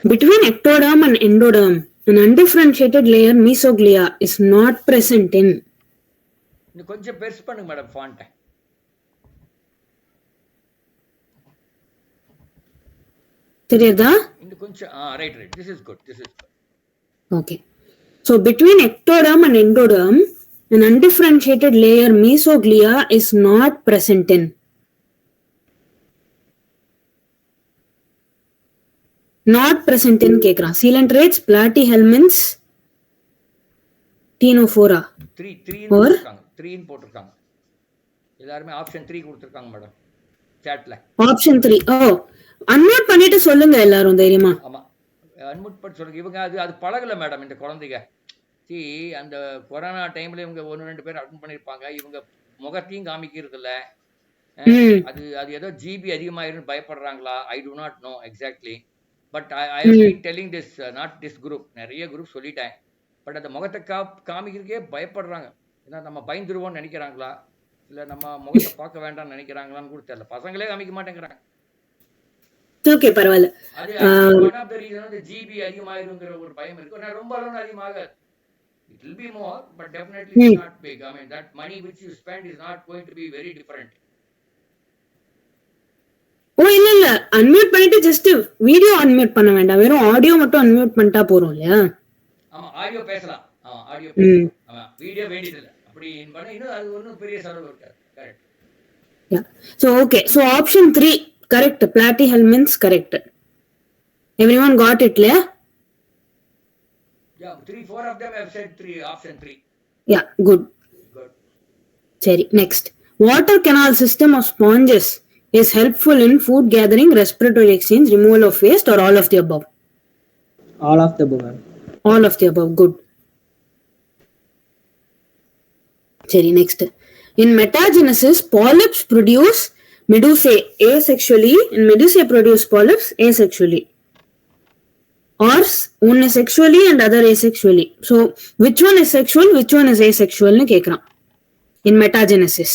Between ectoderm and endoderm, an undifferentiated layer mesoglia is not present in. இன்னும் கொஞ்சம் பெருசு பண்ணுங்க மேடம் ஃபாண்ட்டை. தெரியுதா? இன்னும் கொஞ்சம் right. This is good. Okay. So between ectoderm and endoderm, an undifferentiated layer mesoglia is not present in. Not present in கேக்குறான். Coelentrates, platyhelminths, ctenophora. 3 போட்டிருக்காங்க. எல்லாருமே ஆப்ஷன் 3 கொடுத்திருக்காங்க மேடம் சாட்ல. ஆப்ஷன் 3. அன்மியூட் பண்ணிட்டு சொல்லுங்க எல்லாரும் தைரியமா. ஆமா, அன்மியூட் பண்ணி சொல்லுங்க. இவங்க அது பழகல மேடம் இந்த குழந்தைங்க. அந்த கொரோனா டைம்ல இவங்க 1-2 பேர் அட்டன் பண்ணிருப்பாங்க. இவங்க முகத்தையும் காமிக்கிறது இல்ல. அது ஏதோ ஜிபி அதிகமாயிரும் பயப்படுறாங்களா? I do not know exactly. But I have been telling this, not this group, நிறைய குரூப் சொல்லிட்டேன். பட் அந்த முகத்தை காமிக்கிறதுக்கே பயப்படுறாங்க. ஏன்னா நம்ம பயந்துருவோம்னு நினைக்கிறாங்களா, இல்ல நம்ம முகத்தை பார்க்க வேண்டாம்னு நினைக்கிறாங்களான்னு கூட தெரியல. பசங்களே காமிக்க மாட்டேங்கிறாங்க. ஓகே, பரவாயில்ல. அது ஒன் ஆஃப் தி ரீசன் அந்த ஜிபி அதிகமாயிருங்கிற ஒரு பயம் இருக்கு. நான் ரொம்ப அளவு அதிகமாக it will be more, but definitely not big. I mean, that money which you spend is not going to be very different. இல்ல அன்மியூட் பண்ணிட்டு ஜஸ்ட் வீடியோ அன்மியூட் பண்ண வேண்டாம், வெறும் ஆடியோ மட்டும் அன்மியூட் பண்ணிட்டா போறோம் இல்லையா? ஆமா, ஆடியோ பேசலாம். ஆடியோ பேசலாம். ஆமா, வீடியோ வேண்டியது இல்ல. அப்படி பண்ணா இன்னும் அது ஒண்ணும் பெரிய செலவு இருக்காது. Correct. Yeah. So okay, so option 3 correct. Platyhelminths correct. Everyone got it, yeah? Yeah, 3-4 of them have said option 3. Yeah, good. Seri, next. Water canal system of sponges is helpful in food gathering, respiratory exchange, removal of waste, or all of the above? All of the above, ma'am. All of the above, good. Seri, next. In metagenesis, polyps produce medusae asexually and medusae produce polyps asexually. Or one is sexually and other asexually. So, which one is sexual, which one is asexual nu kekran in metagenesis.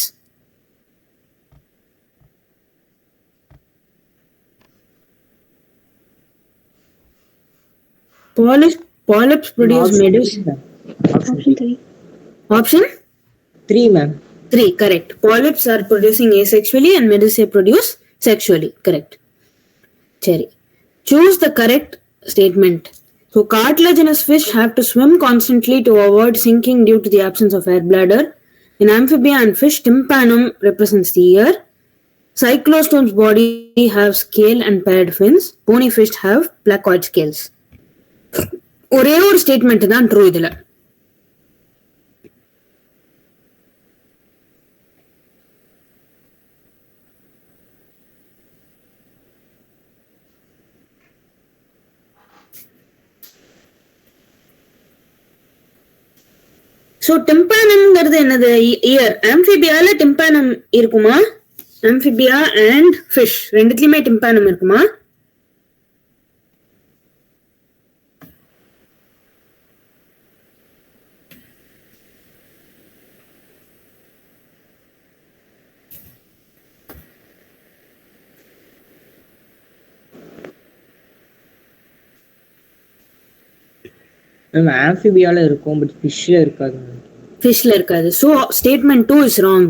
Polyps produce medusae. Option 3, ma'am. 3, correct. Polyps are producing asexually and medusae produce sexually. Correct. Cherry. Choose the correct statement. So cartilaginous fish have to swim constantly to avoid sinking due to the absence of air bladder. In amphibia and fish, tympanum represents the ear. Cyclostome's body have scale and paired fins. Bony fish have placoid scales. ஒரே ஒரு statement தான் true இதுல. So டிம்பானம்ங்கிறது என்னது? Year. ஆம்பிபியால டிம்பானம் இருக்குமா? ஆம்பிபியா and fish ரெண்டுத்துலயுமே டிம்பானம் இருக்குமா? ஆம்பிபியால இருக்கும், but ஃபிஷ்ல இருக்காது. ஃபிஷ்ல இருக்காது. So statement 2 is wrong.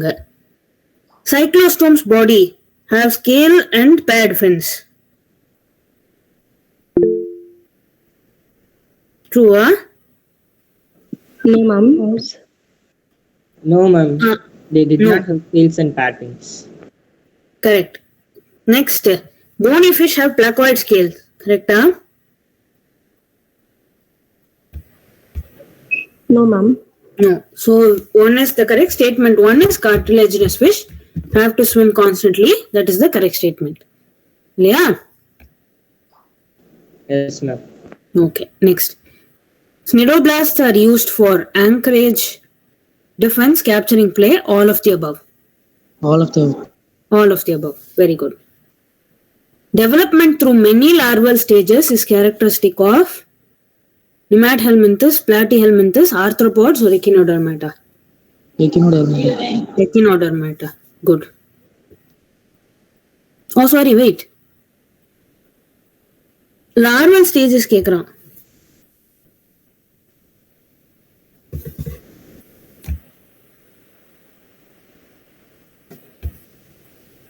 Cyclostome's body have scale and paired fins. True, huh? No, ma'am. No, ma'am. They did not have scales and paired fins. Correct. Next, bony fish have placoid scales. Correct, huh? No, ma'am. No. So one is the correct statement. One is cartilaginous fish have to swim constantly. That is the correct statement. Yeah. Yes, ma'am. Okay. Next. Cnidoblasts are used for anchorage, defense, capturing prey. All of the above. All of the above. All of the above. Very good. Development through many larval stages is characteristic of Nemathelminthus, Platyhelminthus, arthropods, or Echinodermata? Echinodermata. Good. Oh, sorry, wait. Larval stages கேக்குறான்.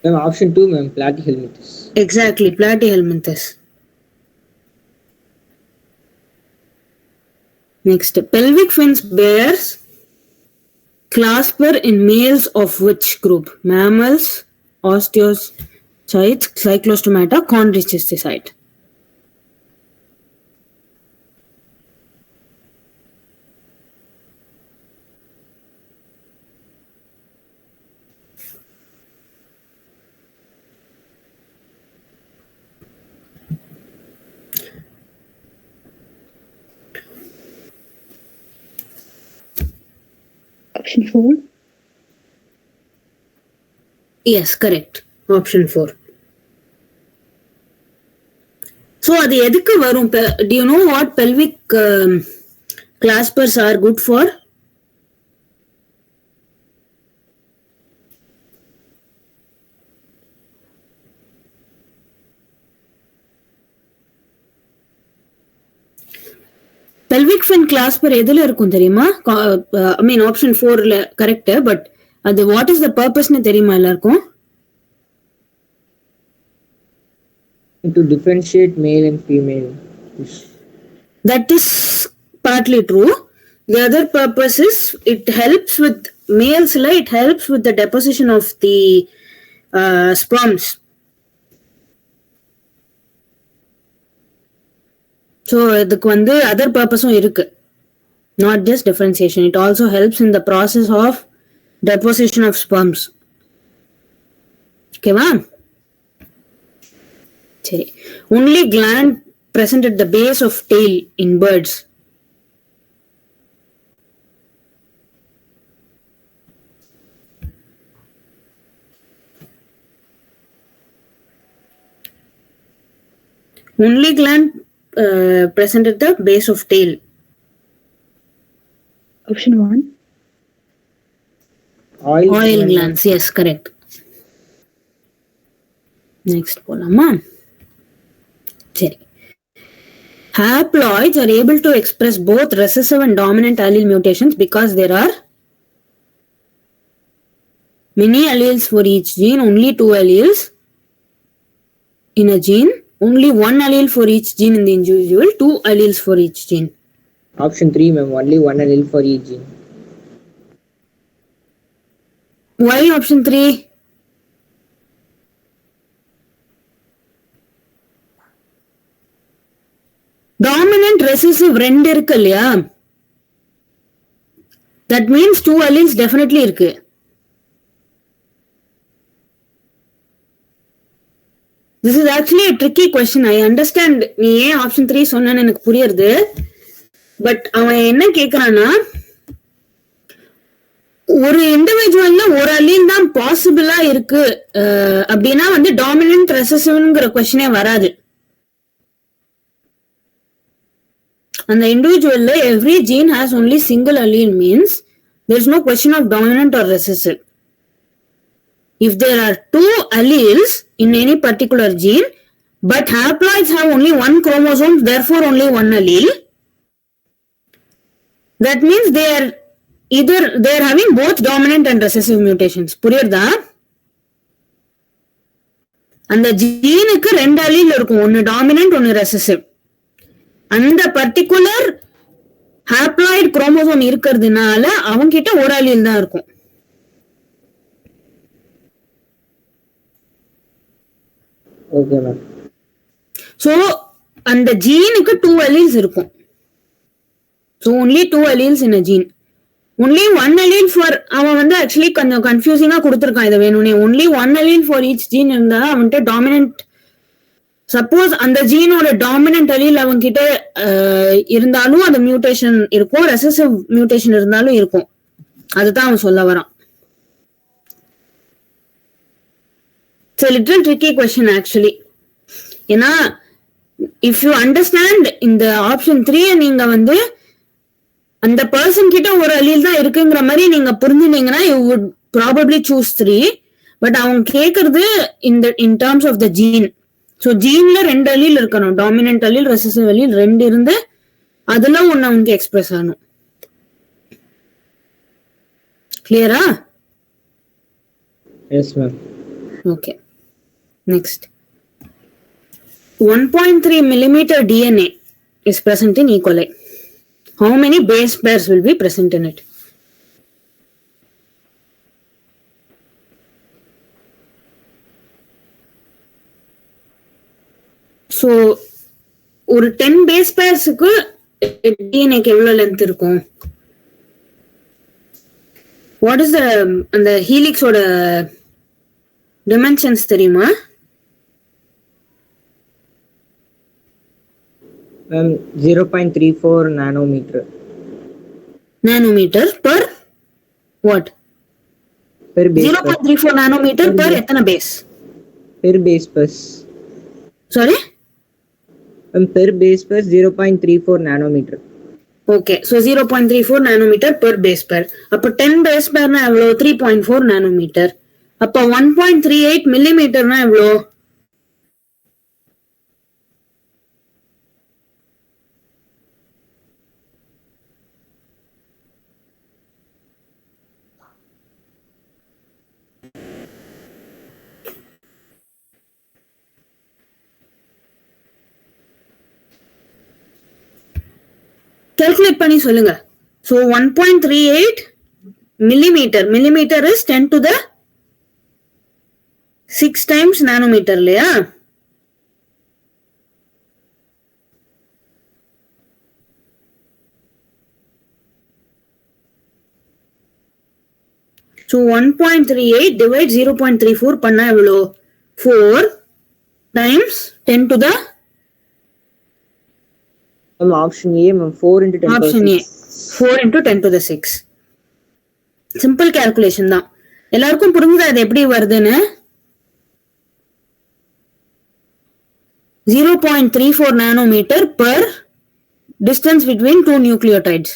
Ma'am, option 2, ma'am, platyhelminthes. Exactly, platyhelminthes. Next, pelvic fins bears clasper in males of which group? Mammals, osteocytes, cyclostomata, chondrocystocide. Option 4. Yes, correct. Option 4. So, அது எதுக்கு வரும்? Do you know what pelvic claspers are good for? Pelvic fin clasper எதுல இருக்கும் தெரியுமா? ஐ மீன் option 4ல correct, but அது what is the பர்பஸ்னு தெரியுமா எல்லாருக்கும்? To differentiate male and female. That is partly true. The other purpose is it helps with males, it helps with the deposition of the sperms. So இதுக்கு வந்து other purposeம் இருக்கு, not just differentiation. It also helps in the process of deposition of sperms. ஓகேவா? சரி. Only gland present at the base of tail in birds. Only gland present at the base of tail. Option 1. Oil glands. Yes, correct. Next போலாமா? சரி. Haploids are able to express both recessive and dominant allele mutations because there are many alleles for each gene, only 2 alleles in a gene, only 1 allele for each gene in the individual, 2 alleles for each gene. Option 3, ma'am, only 1 allele for each gene. Why option 3? Dominant recessive ரெண்டு இருக்கு இல்லையா? That means 2 alleles definitely இருக்கு. This is actually a tricky question. I understand நீ ஏன் option 3 சொன்னேன்னு எனக்கு புரியுது. But அவன் என்ன கேக்குறான்னா, ஒரு இண்டிவிஜுவல்ல ஒரு allele தான் பாசிபிளா இருக்கு அப்படின்னா வந்து டாமினன்ட் ரெசசிவ்ங்கிற கொஸ்டினே வராது. அந்த இண்டிவிஜுவல்ல every gene has only single allele means there is no question of dominant or recessive. If there are 2 alleles in any particular gene, but haploids have only 1 chromosome, therefore only 1 allele, that means they are having both dominant and recessive mutations. புரியுதா? அந்த ஜீனுக்கு 2 allele இருக்கும், ஒன்னு dominant ஒன்னு recessive. அந்த particular haploid chromosome இருக்கிறதுனால அவங்க கிட்ட ஒரு allele தான் இருக்கும். Okay, ma'am. So அந்த ஜீனுக்கு 2 alleles இருக்கும். So only 2 alleles in a gene. Only 1 allele for, அவன் வந்து ஆக்சுவலி கொஞ்சம் கன்ஃபியூசிங்கா கொடுத்துருக்கான் இதை வேணும்னே. only 1 allele for each gene இருந்தா அவன்கிட்ட டாமினன்ட், சப்போஸ் அந்த ஜீனோட டாமினன்ட் allele அவங்க கிட்ட இருந்தாலும் அந்த மியூட்டேஷன் இருக்கும், ரெசசிவ் மியூட்டேஷன் இருந்தாலும் இருக்கும். அதுதான் அவன் சொல்ல வரான். It's a little tricky question actually. ஏன்னா if you understand இந்த ஆப்ஷன் 3 நீங்க வந்து அந்த பர்சன் கிட்ட ஒரு allele தான் இருக்குங்கிற மாதிரி நீங்க புரிஞ்சுனீங்கன்னா you would probably choose 3. But அவங்க கேக்குறது in terms of the gene. So ஜீன்ல 2 அலீல் இருக்கணும், டாமினன்ட் அலீல் ரெசசிவ் அலீல் 2 இருந்து அதுல ஒன்னு அவனுக்கு எக்ஸ்பிரஸ் ஆகணும். கிளியரா? Yes ma'am. Okay, next 1.3 millimeter DNA is present in E. coli. How many base pairs will be present in it? So, ஒரு 10 base pairs-க்கு DNA க்கு எவ்வளவு லென்த் இருக்கும்? What is the அந்த helix-ஓட dimensions தெரியுமா? Ma'am, 0.34 nanometer. Nanometer per what? Per base 0.34 nanometer per எத்தனை base? Per base pairs. Sorry? Per base pairs 0.34 nanometer. Okay, so 0.34 nanometer per base pair. அப்ப 10 base pair na எவ்வளோ? 3.4 nanometer. அப்ப 1.38 millimeter na எவ்வளோ? Calculate பண்ணி சொல்லுங்க. So 1.38 millimeter. Millimeter is 10 to the 6 times nanometer இல்லையா? So 1.38 divide 0.34 பண்ணா எவ்வளோ? 4 times 10 to the Option A, ma'am, 4 into 10 option A 4 into 10 to the 6. Simple calculation தான். எல்லாருக்கும் புரிஞ்சுதா அது எப்படி வருதுன்னு? 0.34 nanometer per distance between two nucleotides.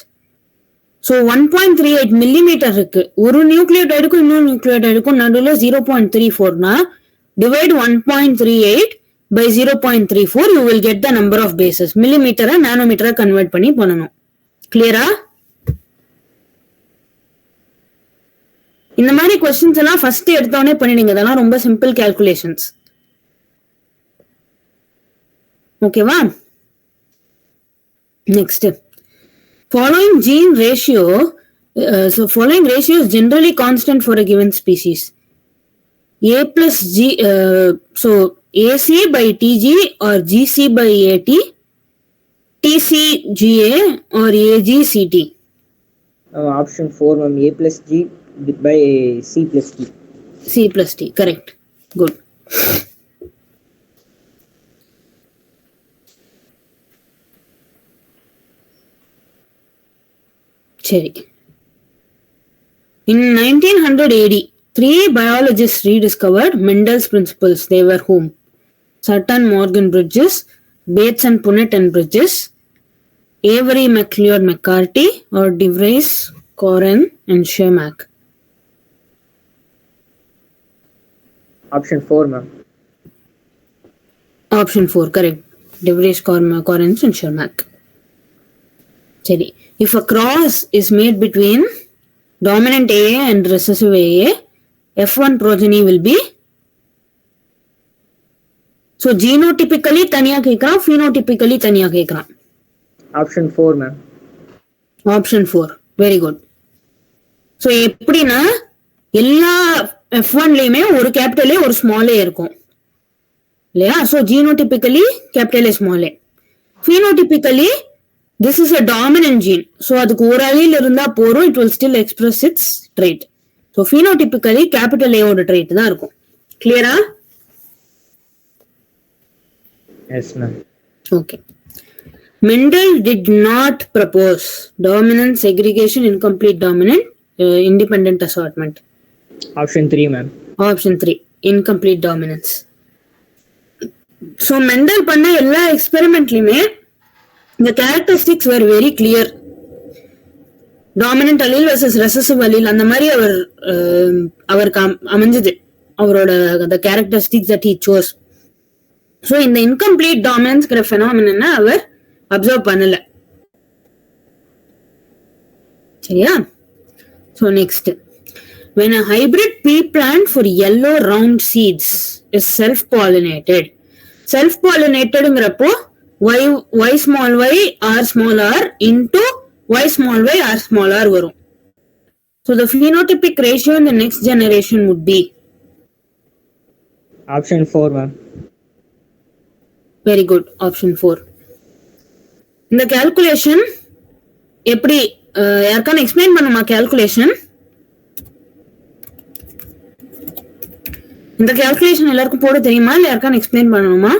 So 1.38 millimeter இருக்கு. ஒரு நியூக்ளியோடைடுக்கும் இன்னொரு நியூக்ளியோடைடுக்கும் நடுவுல 0.34 னா divide 1.38 by 0.34 you will get the number of bases. Millimeter nanometer convert பண்ணி பண்ணணும். கிளியரா? இந்த மாதிரி क्वेश्चंस எல்லாம் ஃபர்ஸ்ட் எடுத்தோனே பண்ணிடுங்க. அதெல்லாம் ரொம்ப சிம்பிள் கால்குலேஷன்ஸ். ஓகேவா? Next following gene ratio following ratio is generally constant for a given species. A plus G so AC by TG or GC by AT, TC GA or AG CT. Option 4, ma'am, A plus G by C plus T. C plus T, correct. Good. சரி. In 1900 AD, 3 biologists rediscovered Mendel's principles. They were whom? Sutton, Morgan Bridges, Bates and Punnett and Bridges, Avery McLeod McCarthy, or DeVries, Coren and Schermack. Option 4, ma'am. Option 4, correct. DeVries, Coren and Schermack. சரி. If a cross is made between dominant AA and recessive AA, F1 progeny will be. So genotypically தனியா கேக்குறான், phenotypically தனியா கேக்குறான். Option 4, ma'am. Option 4, very good. So எப்படின்னா எல்லா F1லயுமே ஒரு capital A ஒரு small A இருக்கும் இல்லையா? So genotypically capital A small a. Phenotypically this is a dominant gene. So அதுக்கு ஒரு allele இருந்தா போறோம், it will still express its trait. So phenotypically capital A ஓட trait தான் இருக்கும். Clear-ஆ? Yes, ma'am. Okay. Mendel did not propose dominant segregation, incomplete dominant, independent assortment. Option 3, ma'am. Option 3, incomplete dominance. So Mendel பண்ண எல்லா எக்ஸ்பெரிமெண்ட்லயுமே the characteristics were very clear. Dominant allele versus recessive allele அந்த மாதிரி அவருக்கு அமைஞ்சது அவரோட the characteristics that he chose. So இந்த incomplete டாமினன்ஸ்ங்கிற phenomena அவர் observe பண்ணல. சரியா? So next, when a hybrid pea plant for yellow round seeds is self-pollinated. Self-pollinatedங்கிறப்போ y small y r small r into y small y r small r வரும். So the phenotypic ratio in the next generation would be Option 4, ma'am. very good, option 4. இந்த calculation எப்படி யாருக்கான explain பண்ணுமா? calculation இந்த calculation எல்லாருக்கும் போட தெரியுமா இல்ல யாருக்கான எக்ஸ்பிளைன் பண்ணணுமா?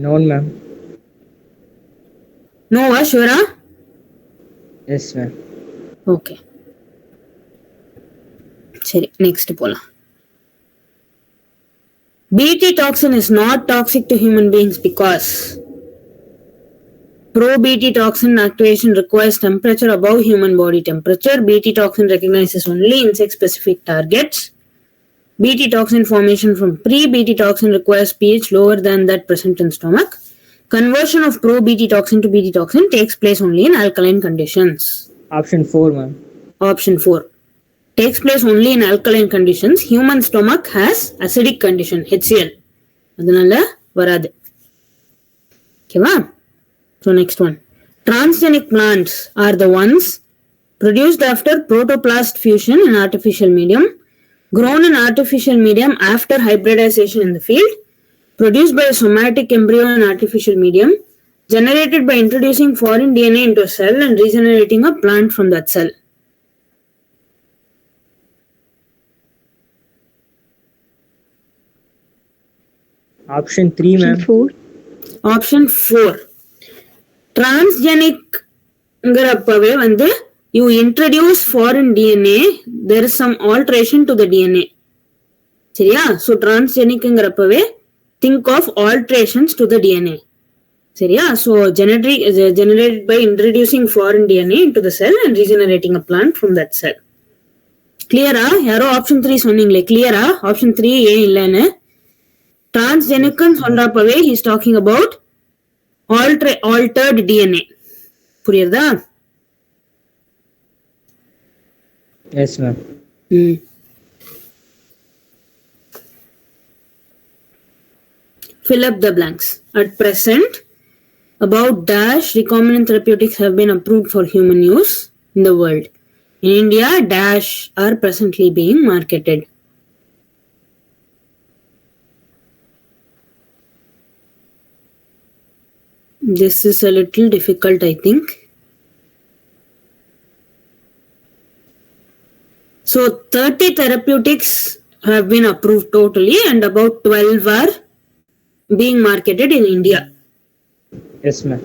No, ma'am. நோவா? ஷூரா? Yes, ma'am. ஓகே, சரி நெக்ஸ்ட் போலாம். BT toxin is not toxic to human beings because pro-BT toxin activation requires temperature above human body temperature. BT toxin recognizes only insect-specific targets. BT toxin formation from pre-BT toxin requires pH lower than that present in stomach. Conversion of pro-BT toxin to BT toxin takes place only in alkaline conditions. Option 4, ma'am. Option 4 takes place only in alkaline conditions. Human stomach has acidic condition, HCl. அதனால வராது. ஓகேவா? So next one, transgenic plants are the ones produced after protoplast fusion in artificial medium, grown in artificial medium after hybridization in the field, produced by a somatic embryo in artificial medium, generated by introducing foreign DNA into a cell and regenerating a plant from that cell. Option 3, ma'am. Option 4 transgenic-ங்கிறப்பவே வந்து you introduce foreign DNA, there is some alteration to the DNA. சரியா? So transgenic-ங்கிறப்பவே think of alterations to the DNA. சரியா? So generated by introducing foreign DNA into the cell and regenerating a plant from that cell. கிளியரா? யாரோ option 3 சொன்னீங்களே, கிளியரா? Option 3 ஏன் இல்லைன்னு? டிரான்ஸ்ஜெனிக்னு சொல்றப்பவே he is talking about altered DNA. புரியுதா? Yes, ma'am. Fill up the blanks. At present, about dash recombinant therapeutics have been approved for human use in the world. In India, dash are presently being marketed. This is a little difficult, I think. So 30 therapeutics have been approved totally and about 12 are being marketed in India. Yes, ma'am.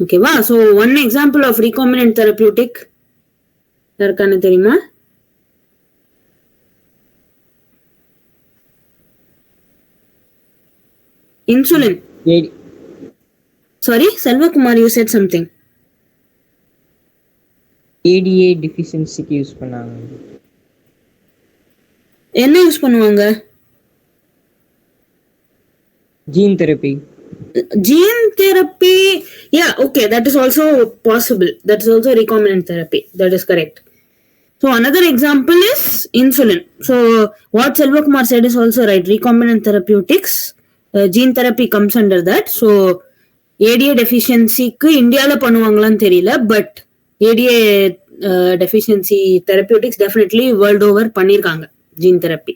Okay, wow. So one example of recombinant therapeutic, யாருக்கான தெரியுமா? Insulin. Sorry, Selvakumar, you said something. ADA deficiency use பண்ணாங்க. என்ன use பண்ணுவாங்க? Gene therapy. Gene therapy, yeah, okay, that is also possible. That is also recombinant therapy. That is correct. So another example is insulin. So what Selvakumar said is also right. Recombinant therapeutics, gene therapy comes under that. So ADA deficiency-க்கு இந்தியால பண்ணுவாங்களான்னு தெரியல, but ADA deficiency therapeutics definitely world over பண்ணிருக்காங்க gene therapy.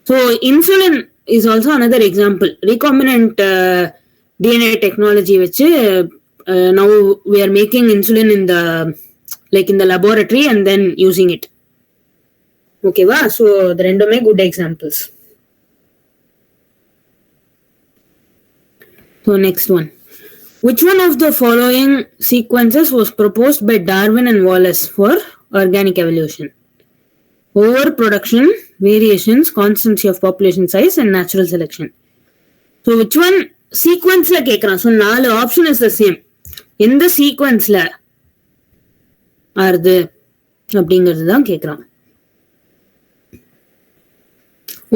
So insulin is also another example. Recombinant DNA technology வச்சு now we are making insulin in the laboratory and then using it. Okay va? So the ரெண்டுமே good examples. So next one. Which one of the following sequences was proposed by Darwin and Wallace for organic evolution? Overproduction, variations, constancy of population size and natural selection. So which one sequence la கேக்குறான்? So 4 option is the same. எந்த sequence-ல ஆறுது அப்படிங்கிறது தான் கேக்குறான்.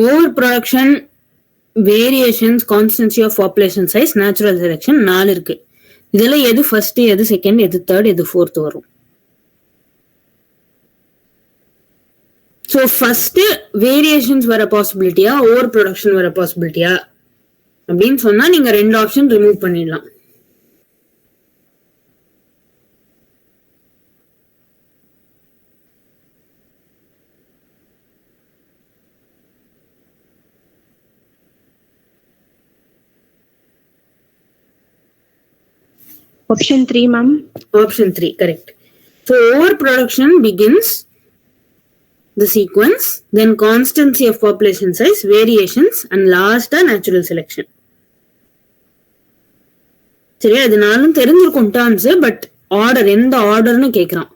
overproduction, variations, constancy of population size, natural selection 4 இருக்கு. இதுல எது first, எது செகண்ட், எது தேர்ட், எது ஃபோர்த் வரும்? ஸோ ஃபர்ஸ்ட் வேரியேஷன்ஸ் வர பாசிபிலிட்டியா, ஓவர் ப்ரொடக்ஷன் வர பாசிபிலிட்டியா அப்படின்னு சொன்னா நீங்க 2 ஆப்ஷன் ரிமூவ் பண்ணிடலாம். Option 3, ma'am. Option 3, correct. So overproduction begins the sequence, then constancy of population size, variations, and last natural selection. சரியா? இது நானும் தெரிஞ்சிருக்கும் டேர்ம்ஸ், பட் ஆர்டர் எந்த ஆர்டர்னு கேட்குறான்.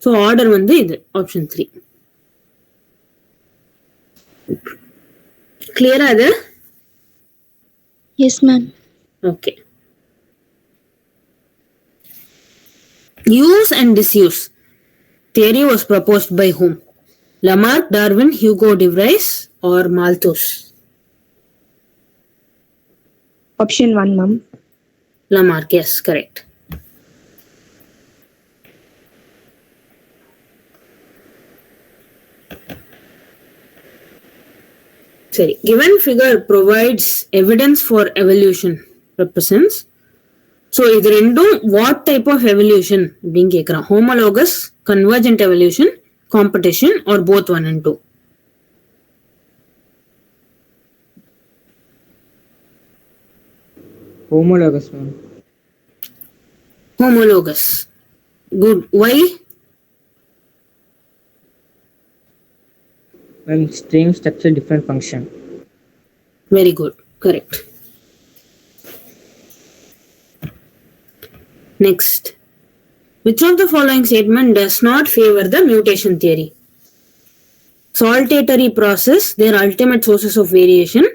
ஸோ ஆர்டர் வந்து இது ஆப்ஷன் 3. கிளியரா இது? Yes, ma'am. Okay. Use and disuse theory was proposed by whom? Lamarck, Darwin, Hugo de Vries, or Malthus? Option 1, ma'am. Lamarck, yes, correct. Sorry, given figure provides evidence for evolution represents. So இது ரெண்டும் what type of evolution அப்படின்னு கேட்குறான். Homologous, convergent evolution, competition, or both 1 and 2? Homologous, ma'am. Homologous. Good. Why? Ma'am, same structure, different function. Very good. Correct. Next. Which of the following statement does not favor the mutation theory? Saltatory process, their ultimate sources of variation.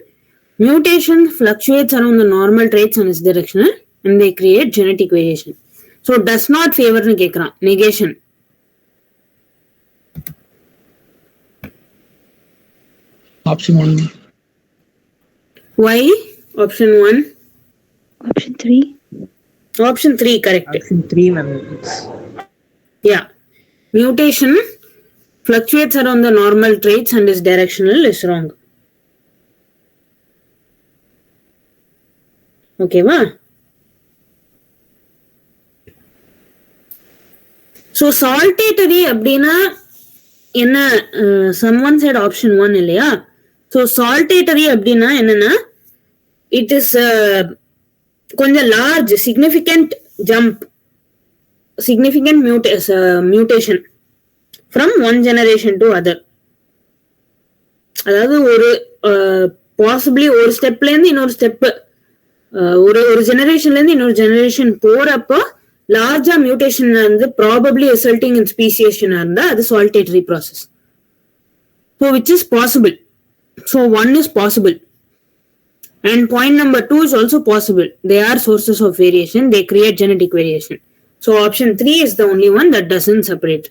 Mutation fluctuates around the normal traits and is directional, and they create genetic variation. So does not favor nu kekran. Negation. Option 1. Why? Option 1. Option 3. Option 3, correct. Option 3, ma'am. Yeah. Mutation fluctuates around the normal traits and is directional is wrong. Okay, va? So saltatory அப்படின்னா என்ன? Someone said option 1 இல்லையா? So saltatory அப்படின்னா என்னன்னா, it is கொஞ்சம் large significant jump, significant mutation from one generation to other. அதாவது ஒரு possibly ஒரு ஸ்டெப்ல இருந்து இன்னொரு ஸ்டெப், ஒரு ஜெனரேஷன்ல இருந்து இன்னொரு ஜெனரேஷன் போறப்போ லார்ஜா மியூட்டேஷன் வந்து ப்ராபப்ளி ரிசல்ட்டிங் இன் ஸ்பீசியேஷனா இருந்தா அது saltatory process. So which is possible. So 1 is possible. And point number 2 is also possible. They are sources of variation. They create genetic variation. So option 3 is the only one that doesn't separate.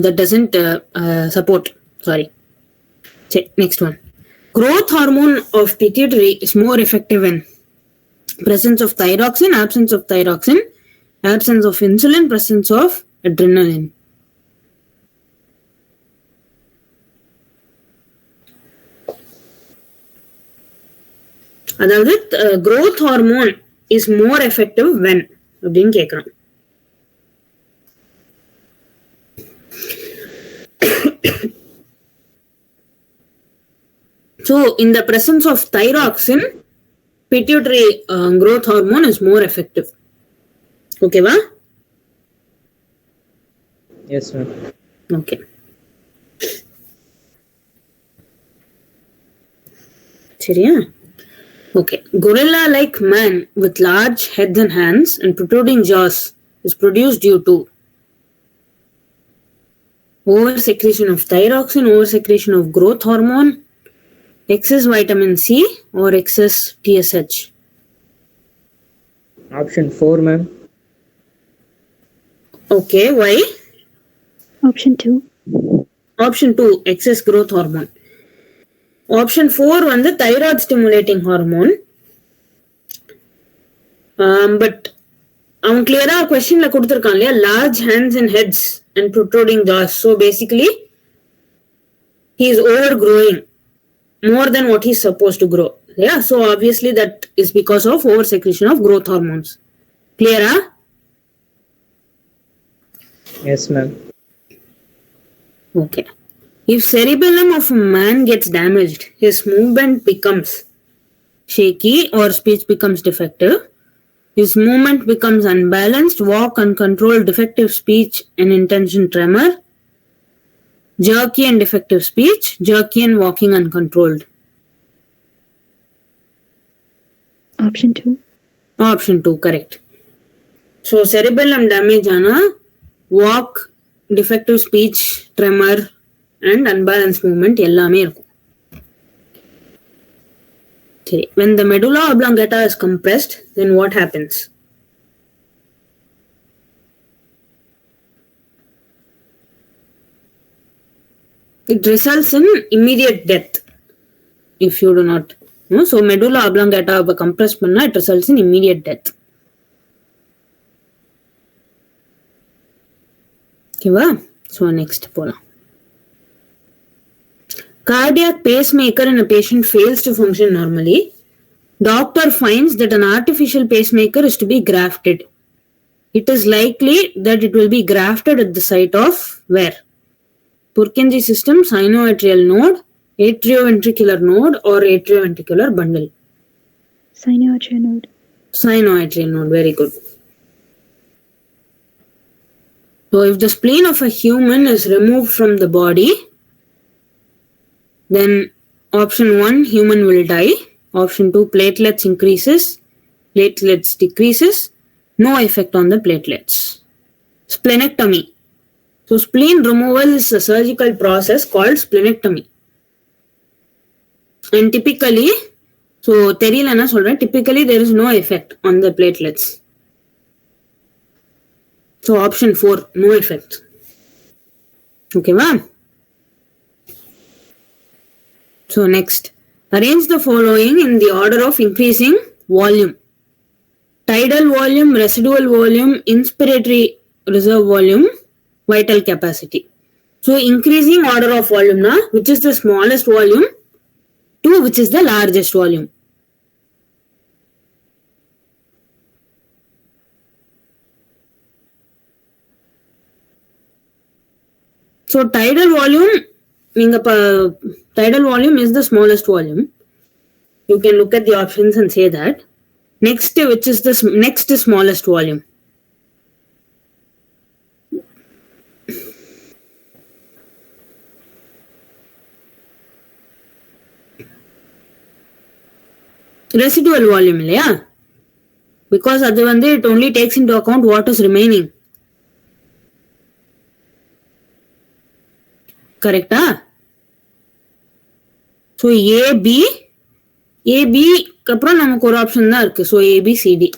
That doesn't support. Sorry. Next one. Growth hormone of pituitary is more effective in presence of thyroxine, absence of thyroxine, absence of insulin, presence of adrenaline. அதாவது growth hormone is more effective when அப்படின்னு கேக்குறான். So in the presence of thyroxine, pituitary growth hormone is more effective. Okay va? Yes, ma'am. Okay. சரியா? Okay. Gorilla-like man with large heads and hands and protruding jaws is produced due to over-secretion of thyroxine, over-secretion of growth hormone, excess vitamin C, or excess TSH. Option 4, ma'am. Okay, why? Option 2. Option 2, excess growth hormone. Option 4 வந்து thyroid stimulating hormone. But அவன் கிளியரா கொஸ்டின்ல கொடுத்துருக்கான் இல்லையா, large hands and heads and protruding jaws. So basically he is overgrowing more than what he is supposed to grow. Yeah, so obviously that is because of over secretion of growth hormones. Clear? Yes, ma'am. Okay. If cerebellum of a man gets damaged, his movement becomes shaky or speech becomes defective. His movement becomes unbalanced, walk uncontrolled, defective speech and intention tremor, jerky and defective speech, jerky and walking uncontrolled. Option 2. Option 2, correct. So cerebellum damage ana walk, defective speech, tremor and unbalanced movement எல்லாமே இருக்கும். சரி, when the medulla oblongata is compressed, then what happens? It results in immediate death if you do not know. So medulla oblongata compress பண்ணா it results in immediate death. ஓகேவா? So next போலாம். Cardiac pacemaker in a patient fails to function normally. Doctor finds that an artificial pacemaker is to be grafted. It is likely that it will be grafted at the site of where? Purkinje system, sinoatrial node, atrioventricular node or atrioventricular bundle. Sinoatrial node. Sinoatrial node, very good. So if the spleen of a human is removed from the body, then option 1, human will die. Option 2, platelets increases, platelets decreases, no effect on the platelets. Splenectomy. So spleen removal is a surgical process called splenectomy. And typically, so தெரியல என்ன சொல்றேன், typically there is no effect on the platelets. So option 4, no effect. Okay, ma'am? So next, arrange the following in the order of increasing volume. Tidal volume, residual volume, inspiratory reserve volume, vital capacity. So increasing order of volume na, which is the smallest volume to which is the largest volume. So tidal volume, tidal volume is the smallest volume. You can look at the options and say that. Next, which is the next smallest volume? Residual volume இல்லையா? Because அது வந்து it only takes into account what is remaining. கரெக்டா? So ஏபிக்கு அப்புறம் நமக்கு ஒரு option தான் இருக்கு. So ABCD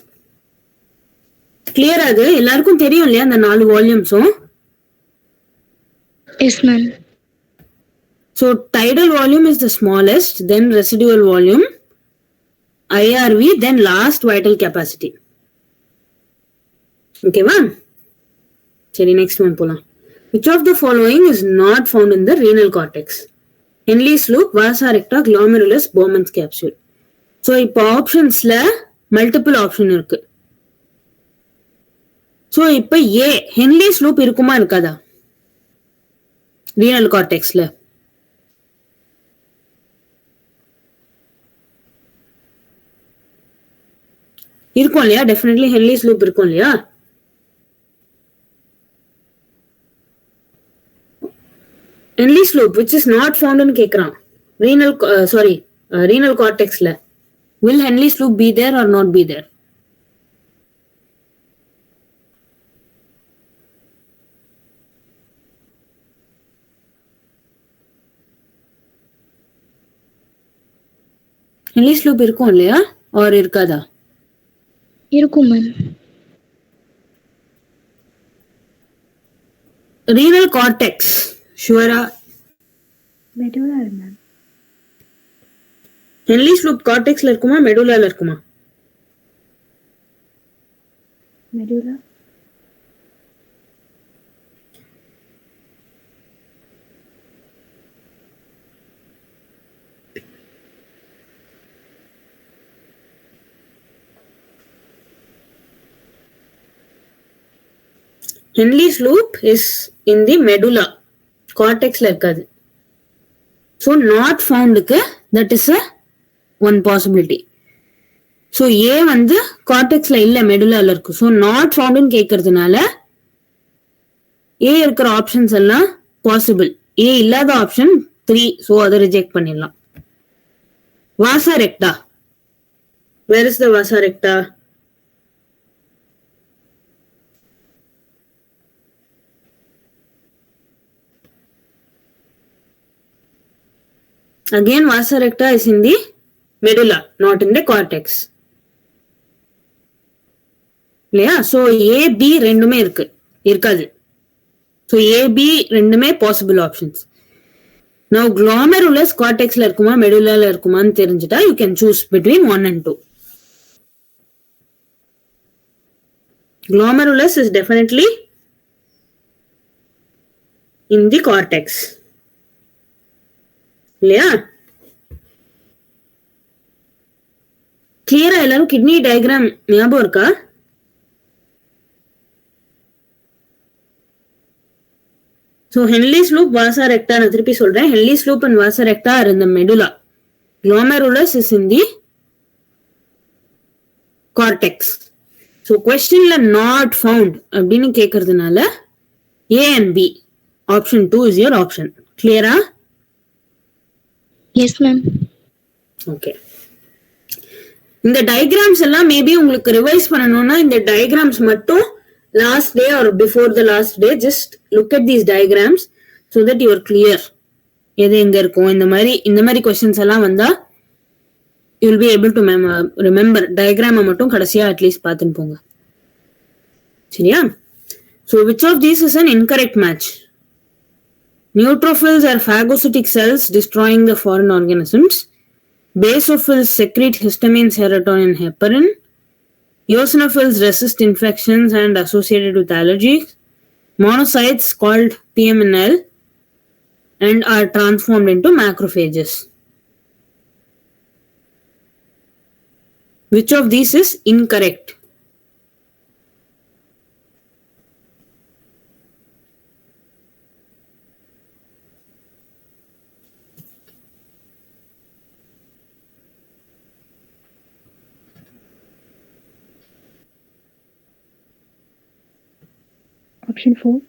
clear. அது எல்லாருக்கும் தெரியும் இல்லையா அந்த 4 வால்யூம்ஸும்? Yes, ma'am. So tidal volume is the smallest, then residual volume, IRV, then last vital capacity. ஓகேவா? சரி, நெக்ஸ்ட் ஒன் போலாம். Which of the following is not found in the renal cortex? Henle's loop, vasa recta, glomerulus, Bowman's capsule. So இப்போ ஆப்ஷன்ஸ்ல multiple option இருக்கு. So இப்போ ஏ ஹென்லிஸ் loop இருக்குமா இருக்காதா renal கார்டெக்ஸ்ல? இருக்கும் இல்லையா? டெஃபினெட்லி ஹென்லிஸ் லூப் இருக்கும் இல்லையா? Henle's loop, which is not found in கேக்குறான் renal cortexல. Will Henle's loop be there or not be there? Henle's loop இருக்கும் இல்லையா or இருக்காதா? இருக்கும் ma'am. Renal cortex, sure. Medulla, ma'am. Henle's loop கார்டெக்ஸ்ல இருக்குமா மெடுலால இருக்குமா? Medulla. Henle's loop is in the medulla, கார்டெக்ஸ்ல இருக்காது. ஸோ நாட் ஃபவுண்டுக்கு that is a one possibility. So A வந்து கார்டெக்ஸ்ல இல்ல மெடுலால இருக்கு. ஸோ நாட் ஃபவுண்டுன்னு கேட்கறதுனால ஏ இருக்கிற ஆப்ஷன்ஸ் எல்லாம் பாசிபிள். ஏ இல்லாத ஆப்ஷன் 3. ஸோ அதை ரிஜெக்ட் பண்ணிடலாம். வாசா ரெக்டா, வேர் இஸ் த வாசா ரெக்டா? Again, vasa recta is in the medulla, not in the cortex. இல்லையா? ஸோ ஏபி ரெண்டுமே இருக்காது. ஸோ ஏபி ரெண்டுமே பாசிபிள் ஆப்ஷன்ஸ். நவ் glomerulus கார்டெக்ஸ்ல இருக்குமா மெடுலால இருக்குமான்னு தெரிஞ்சுட்டா you can choose between 1 and 2. Glomerulus is definitely in the cortex. இல்லையா? கிளியரா எல்லாரும் கிட்னி டயக்ராம் ஞாபகம் இருக்கா? So Henle's loop, vasa recta, நான் திருப்பி சொல்றேன். Henle's loop and vasa recta are in the medulla. Glomerulus is in the cortex. So questionல not found அப்படின்னு கேட்கறதுனால A and B, option 2 is your option. Clear? Yes, ma'am. Okay. இந்த டயக்ராம்ஸ் எல்லாம் maybe உங்களுக்கு revise பண்ணணும்னா இந்த டயக்ராம்ஸ் மட்டும் last day or before the last day just look at these diagrams so that you are clear எது எங்க இருக்கும். இந்த மாதிரி கொஸ்டின்ஸ் எல்லாம் வந்தா you will be able to remember. டயக்ராமை மட்டும் கடைசியா அட்லீஸ்ட் பார்த்துன்னு போங்க. சரியா? So which of these is an incorrect match? Neutrophils are phagocytic cells destroying the foreign organisms. Basophils secrete histamine, serotonin, heparin. Eosinophils resist infections and associated with allergies. Monocytes called PMNL and are transformed into macrophages. Which of these is incorrect? Option 4.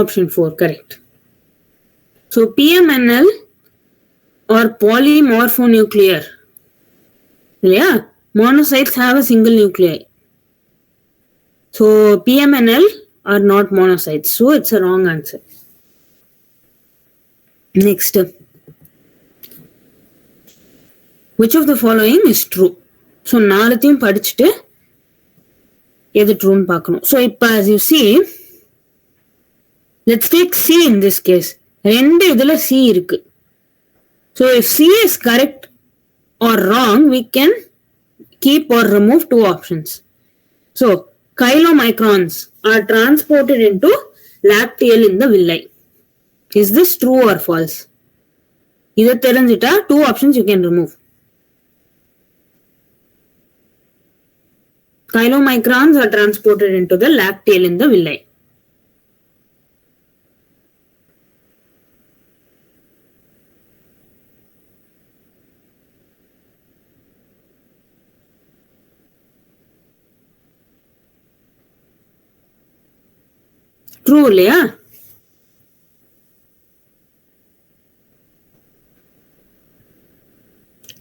Option 4, correct. So PMNL or polymorphonuclear. Yeah, monocytes have a single nuclei. So PMNL are not monocytes. So it's a wrong answer. Next. Which of the following is true? So நாலத்தையும் படிச்சுட்டு எது ட்ரூன்னு பார்க்கணும். So இப்போ as you see, let's take C in this case. ரெண்டு இதுல C இருக்கு. So if C is correct or wrong, we can keep or remove two options. So chylomicrons are transported into lacteal in the villi. Is this true or false? இதை தெரிஞ்சிட்டா two options you can remove. Chylomicrons are transported into the lacteal in the villi. True, இல்லையா?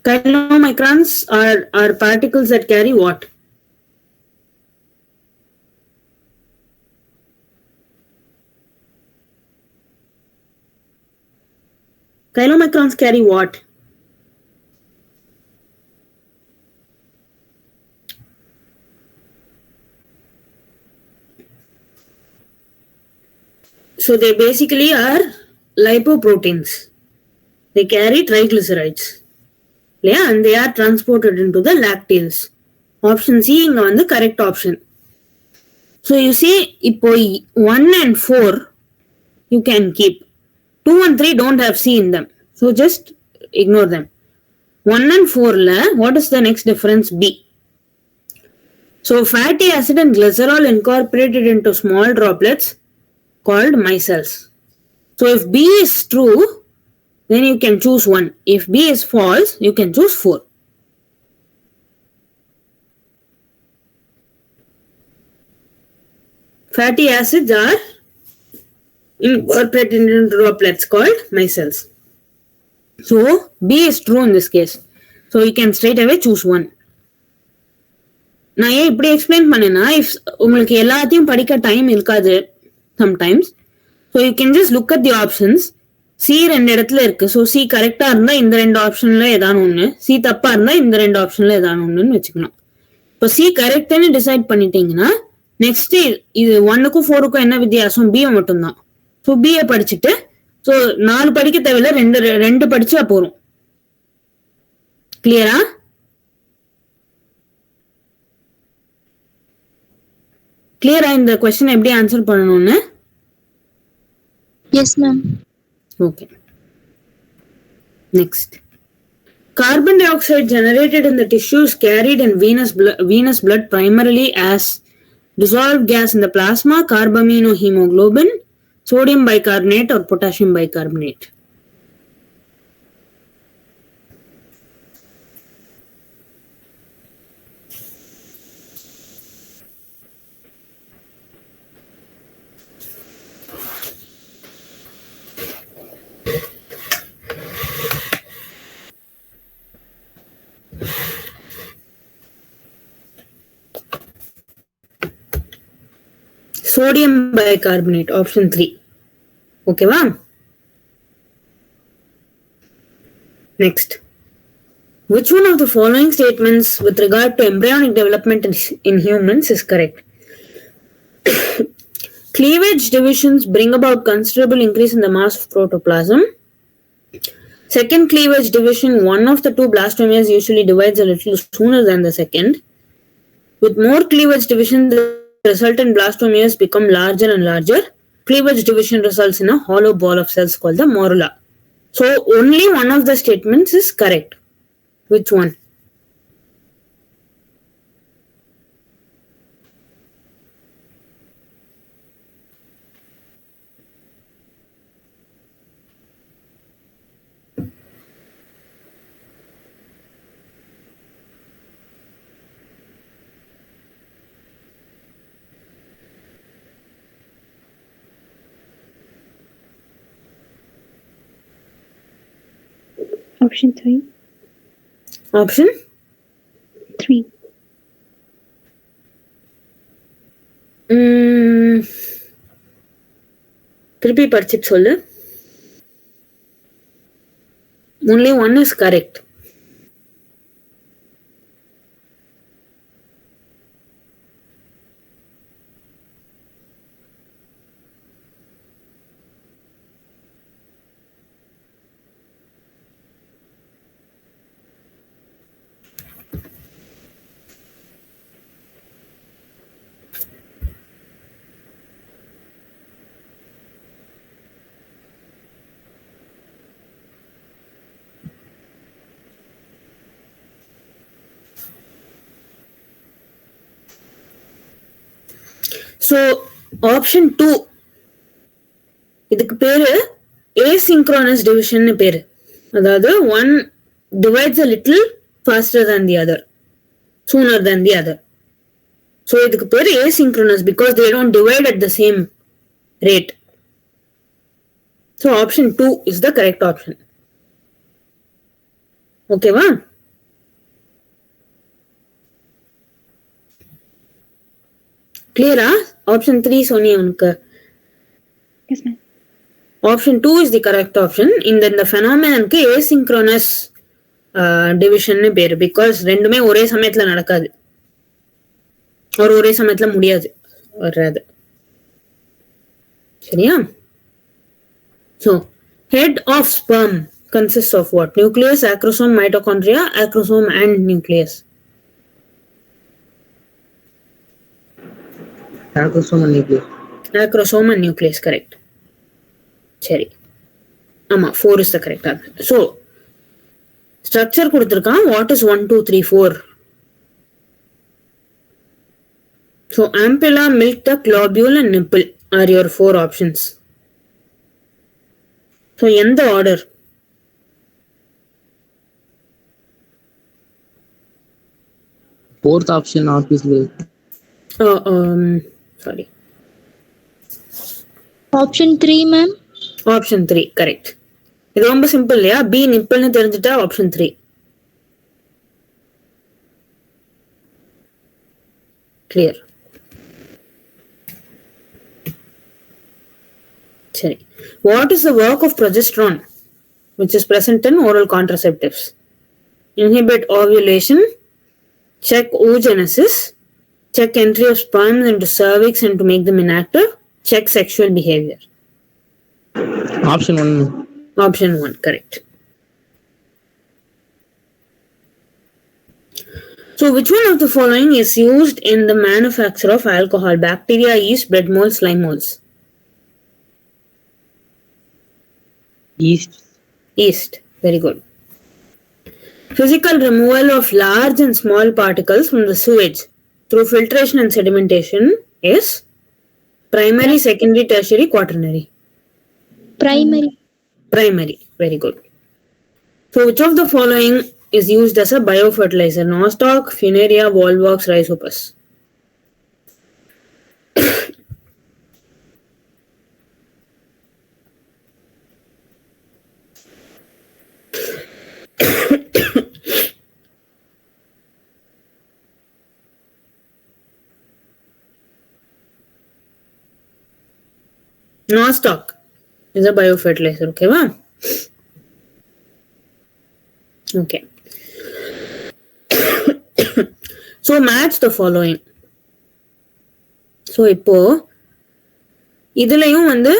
Chylomicrons are particles that carry what? Chylomicrons carry what? So they basically are lipoproteins. they carry triglycerides. Yeah, and they are transported into the lacteals. Option C இங்க வந்து correct option. So you see இப்போ 1 and 4 you can keep. 2 and 3 don't have C in them. So just ignore them. 1 and 4 la what is the next difference? B. So fatty acid and glycerol incorporated into small droplets called micelles. So if B is true, then you can choose 1. If B is false, you can choose 4. Fatty acids are incorporated into droplets called micelles. So B is true in this case. So you can straight away choose 1. நான் ஏன் இப்படி explain பண்ணேன்னா if உங்களுக்கு எல்லாத்தையும் படிக்க time இருக்காது sometimes. So you can just look at the options. C 2 இடத்துல இருக்கு. ஸோ சி கரெக்டா இருந்தா இந்த 2 ஆப்ஷன்ல ஏதாவது ஒன்று, சி தப்பா இருந்தா இந்த 2 ஆப்ஷன்ல ஏதாவது ஒண்ணுன்னு வச்சுக்கணும். இப்போ சி கரெக்ட்னு டிசைட் பண்ணிட்டீங்கன்னா நெக்ஸ்ட் இது 1க்கும் 4க்கும் என்ன வித்தியாசம்? பிஏ மட்டும்தான். ஸோ பிஏ படிச்சுட்டு ஸோ 4 படிக்க தேவையில்ல, 2 படிச்சா போறோம். கிளியரா? கிளியரா இந்த கொஸ்டின் எப்படி ஆன்சர் பண்ணணும்னு? Yes, ma'am. Okay. Next. Carbon dioxide generated in the tissues carried in venous blood primarily as dissolved gas in the plasma, carbaminohemoglobin, sodium bicarbonate or potassium bicarbonate. Sodium bicarbonate, option 3. Okay, va? Next. Which one of the following statements with regard to embryonic development in humans is correct? Cleavage divisions bring about considerable increase in the mass of protoplasm. Second cleavage division, one of the two blastomeres usually divides a little sooner than the second. With more cleavage division, the resultant blastomeres become larger and larger. Cleavage division results in a hollow ball of cells called the morula. So only one of the statements is correct. Which one? Option 3. Option 3. திருப்பி படிச்சிட்டு சொல்லு. Only one is correct. So option 2 இதுக்கு பேரு asynchronous division னு பேரு. அதாவது one divides a little faster than the other, sooner than the other. So இதுக்கு பேரு asynchronous because they don't divide at the same rate. So option 2 is the correct option. Okay va? Clear? Option 3 சொன்னியே உனக்கு. Yes, ma'am. Option 2 is the correct option. இந்த phenomenonக்கு asynchronous division னு பேரு because ரெண்டுமே ஒரே சமயத்துல நடக்காது, ஒரே சமயத்துல முடியாது வர்றது. சரியா? So head of sperm consists of what? Nucleus, acrosome, mitochondria, acrosome and nucleus. Acrosome and nucleus. Acrosome and nucleus, correct. சரி ஆமா 4 is the correct answer. So structure கொடுத்திருக்கான். What is 1 2 3 4? So ampulla, milk duct, globule and nipple are your 4 options. So எந்த order? Fourth option, obviously. Sorry. Option 3, ma'am. Option 3, correct. இது ரொம்ப simple இல்லையா? B நிப்பிள்னு தெரிஞ்சுட்டா option 3. Clear. சரி. What is the work of progesterone which is present in oral contraceptives? Inhibit ovulation, check oogenesis, check entry of sperms into cervix and to make them inactive, check sexual behavior. Option 1. Option 1, correct. So which one of the following is used in the manufacture of alcohol? Bacteria, yeast, bread molds, slime molds. Yeast. Yeast, very good. Physical removal of large and small particles from the sewage through filtration and sedimentation is primary, secondary, tertiary, quaternary. Primary. Primary, very good. So which of the following is used as a biofertilizer? Nostoc, Funaria, Volvox, Rhizopus. Nostoc is a biofertilizer, okay, va? Okay. So match the following. So இப்போ இதுலயும் வந்து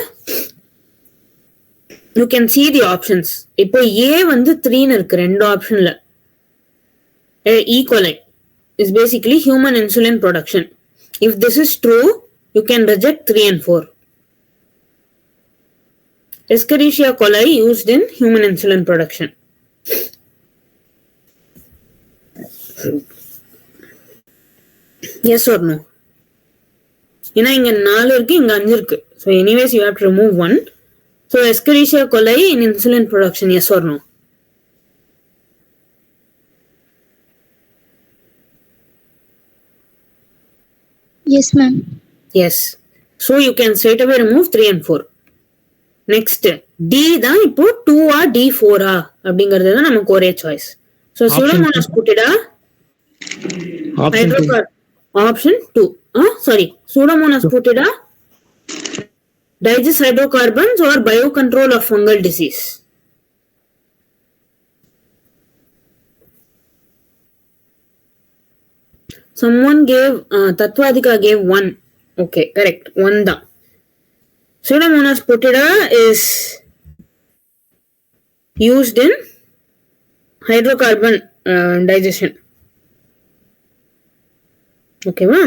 you can see the options. இப்போ A வந்து 3 ன்னு இருக்கு ரெண்டு ஆப்ஷன்ல. E. coli is basically human insulin production. If this is true, you can reject 3 and 4. Escherichia coli used in human insulin production. Yes or no? ஏன்னா இங்க 4 இருக்கு இங்க 5 இருக்கு. So anyways you have to remove 1. So Escherichia coli in insulin production, yes or no? Yes, ma'am. Yes. So you can straight away remove 3 and 4. Next D தான் இப்போ 2 D4 அப்படிங்கிறது தான் நமக்கு ஒரே choice. So Pseudomonas putida hydrocarbon option 2. Sorry, Pseudomonas putida digest hydrocarbons or biocontrol of fungal disease. Someone gave Tattvadika gave 1. Okay, correct. 1 da. Pseudomonas putida is used in hydrocarbon digestion. Okay, va?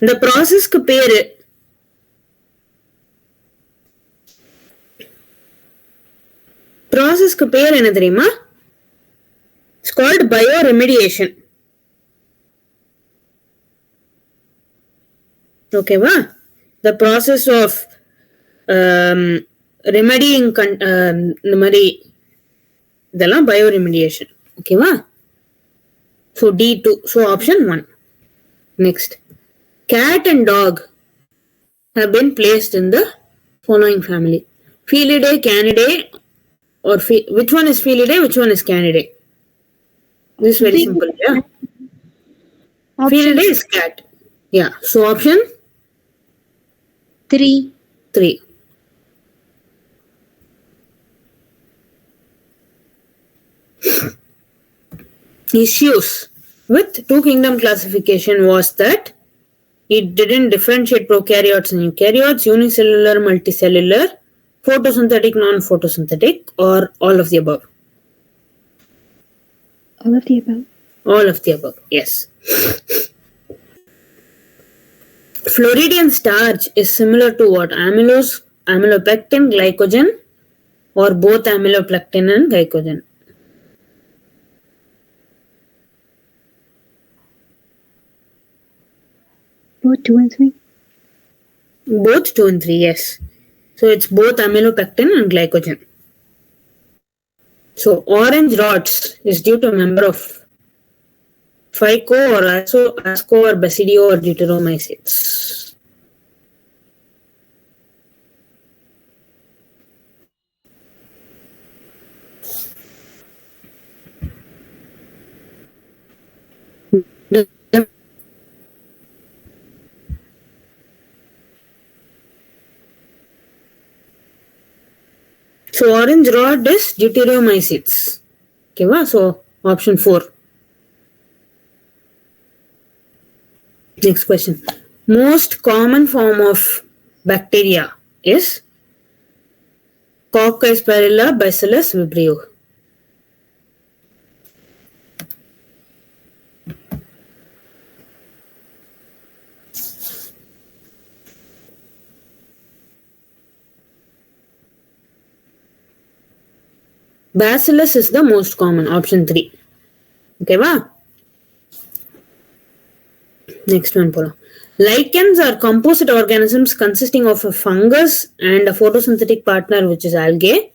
The process ku பேரு என்ன தெரியுமா? It's called bioremediation. Okay, va? The process of remedying இந்த மாதிரி இதெல்லாம் bioremediation. Okay, va? So D2. So option 1. Next. Cat and dog have been placed in the following family. Felidae, Canidae, or which one is Felidae, which one is Canidae? This is very simple, yeah. Felidae is cat. Yeah. So option 3. 3. Issues with two kingdom classification was that it didn't differentiate prokaryotes and eukaryotes, unicellular, multicellular, photosynthetic, non-photosynthetic, or all of the above? All of the above. All of the above, yes. Floridian starch is similar to what? Amylose, amylopectin, glycogen, or both amylopectin and glycogen? Both 2 and 3. Both 2 and 3, yes. So it's both amylopectin and glycogen. So orange rots is due to a member of Phyco or Asco or Basidio or Deuteromycetes. So orange rod is Deuteromycetes. Okay, wow? So option 4. Next question. Most common form of bacteria is Coccus spirilla, Bacillus vibrio. Bacillus is the most common, option 3. Okay, va? Next one, Pola. Lichens are composite organisms consisting of a fungus and a photosynthetic partner, which is algae,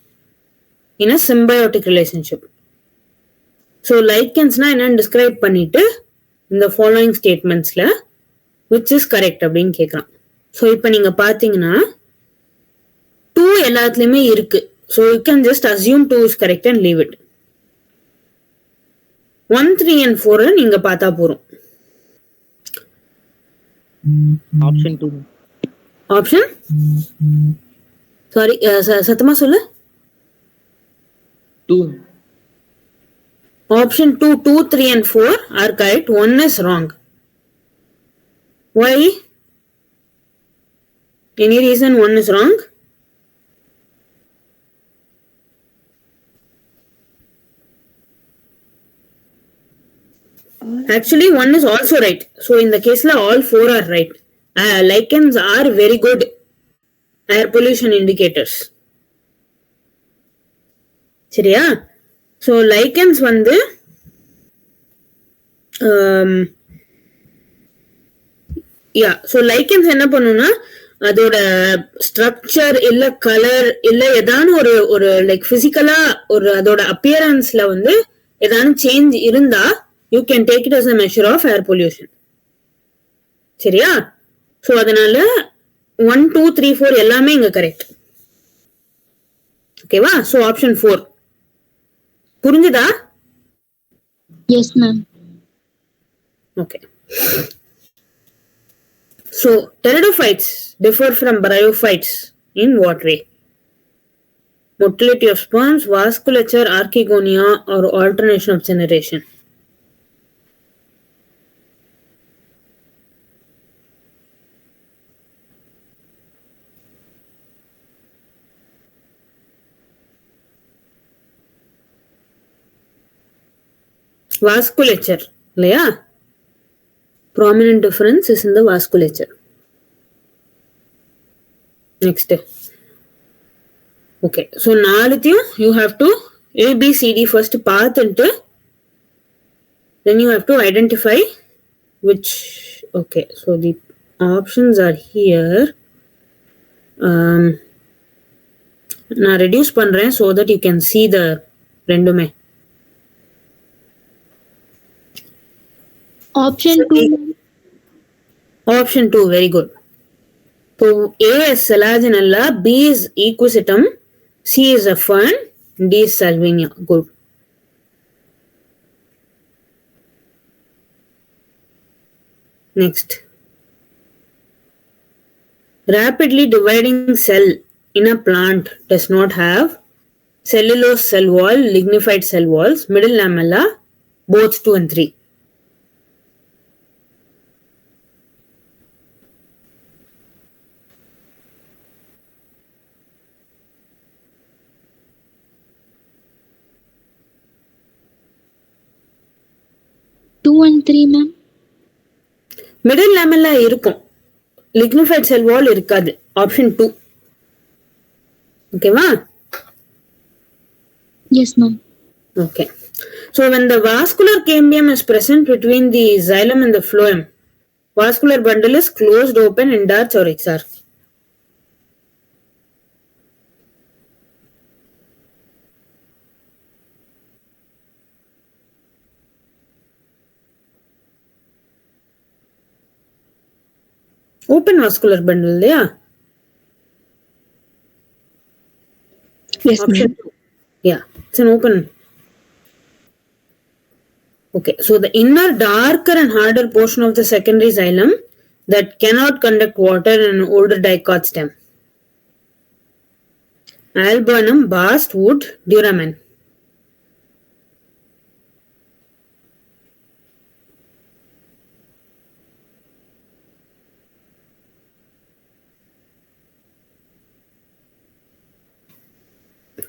in a symbiotic relationship. So, lichens na enna describe பண்ணிட்டு in the following statements la which is correct அப்படின்னு கேட்கலாம். So, இப்போ நீங்க பார்த்தீங்கன்னா 2 எல்லாத்துலயுமே இருக்கு. So, you can just assume 2 is correct and leave it. 1, 3 and 4 நீங்க பார்த்தா போறோம். Option 2. Option? Sorry, சத்தமா சொல்லு. 2. Option 2, 2, 3 and 4 are correct. 1 is wrong. Why? Any reason 1 is wrong? Actually, 1 is also right. So, in the case, all 4 are right. Lichens are very good air pollution indicators. சரியா? So, lichens வந்து so lichens என்ன பண்ணுனா அதோட structure இல்ல colour இல்ல ஏதான ஒரு like பிசிக்கலா ஒரு அதோட அப்பியரன்ஸ்ல வந்து ஏதான சேஞ்ச் இருந்தா you can take it as a measure of air pollution. சரியா? So அதனால 1, 2, 3, 4 எல்லாமே இங்க கரெக்ட். ஓகேவா? So option 4. புரிஞ்சுதா? Yes, ma'am. Okay. So pteridophytes differ from bryophytes in what way? Motility of sperms, vasculature, archegonia, or alternation of generation? Vasculature, இல்லையா? Prominent difference is in the vasculature. Next. Okay, so நாலுத்தையும் you have to A, B, C, D first பார்த்துட்டு then you have to identify which. Okay, so the options are here. நான் reduce பண்றேன் so that you can see the ரெண்டுமே. Option 2. Option 2, very good. So A is Selaginella, B is Equisetum, C is a fern, D is Salvinia. Good. Next. Rapidly dividing cell in a plant does not have cellulose cell wall, lignified cell walls, middle lamella, both 2 and 3. 2 and 3, ma'am. Middle லேமெல்லா இருக்கும், lignified செல் வால் இருக்காது. Option 2. ஓகேவா? Yes, ma'am. Okay. So when the vascular cambium is present between the xylem and the phloem, vascular bundle is closed, open, endarch or exarch. Open vascular bundle, yeah. Yes, Option ma'am. 2. Yeah, it's an open. Okay, so the inner darker and harder portion of the secondary xylem that cannot conduct water in an older dicot stem. Alburnum, bast, wood, duramen.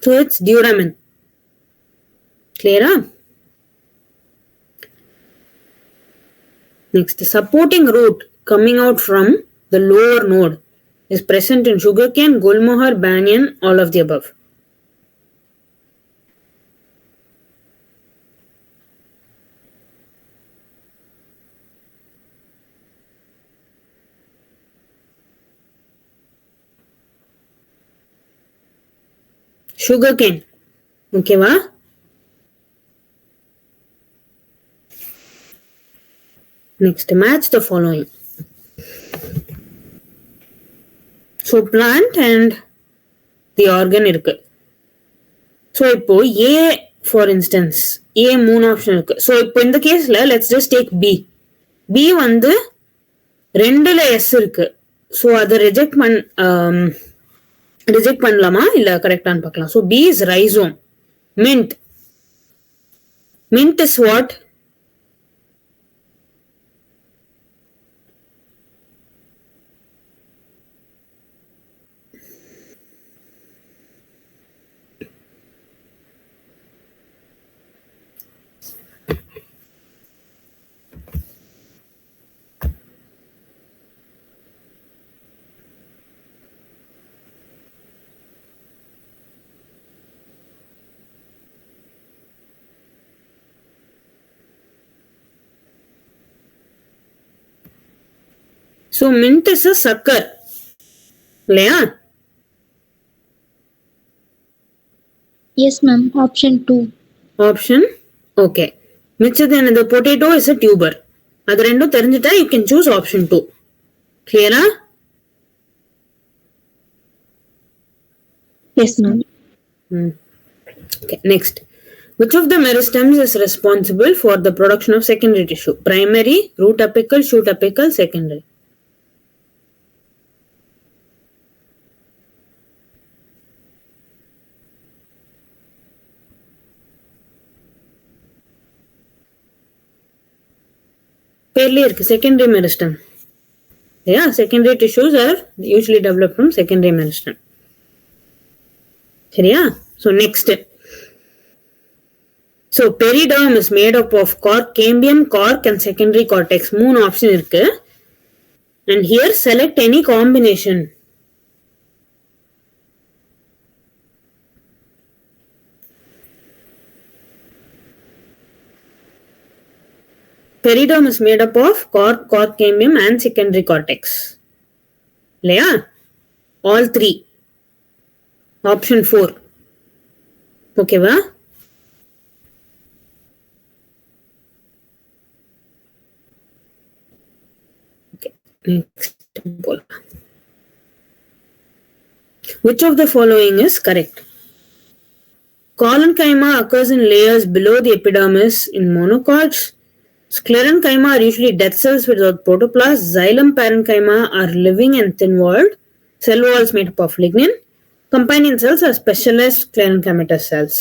So it's duramen. Clear? Huh? Next, the supporting root coming out from the lower node is present in sugarcane, gulmohar, banyan, all of the above. Sugarcane. Okay, va? Next, match the following. So plant and the organ இருக்கு. So இப்போ A for instance, A 3 option இருக்கு. So இப்போ இந்த கேஸ்ல let's just take B. B வந்து 2ல S இருக்கு. So அதை reject பண்ணலாமா இல்ல கரெக்டான்னு பார்க்கலாம். So B is rhizome. Mint. Mint is what? So mint is a sucker. இல்லையா? Yes, ma'am. Option 2. Option. Okay. மிச்சது என்னது? Potato is a tuber. அது ரெண்டும் தெரிஞ்சிட்டா you can choose option 2. Clear? Yes, ma'am. Okay. Next. Which of the meristems is responsible for the production of secondary tissue? Primary, root apical, shoot apical, secondary. பேர்லயே இருக்கு secondary meristem. Yeah, secondary tissues are usually developed from secondary meristem. சரியா? So next. So periderm is made up of cork, cambium, cork and secondary cortex. 3 option இருக்கு. And here select any combination. Periderm is made up of cork, cork, cambium and secondary cortex. இல்லையா? All 3. Option 4. ஓகேவா? Okay. Next. Which of the following is correct? Collenchyma occurs in layers below the epidermis in monocots. Sclerenchyma are usually dead cells without protoplast. Xylem parenchyma are living and thin-walled. Cell walls made up of lignin. Companion cells are specialized sclerenchymatous cells.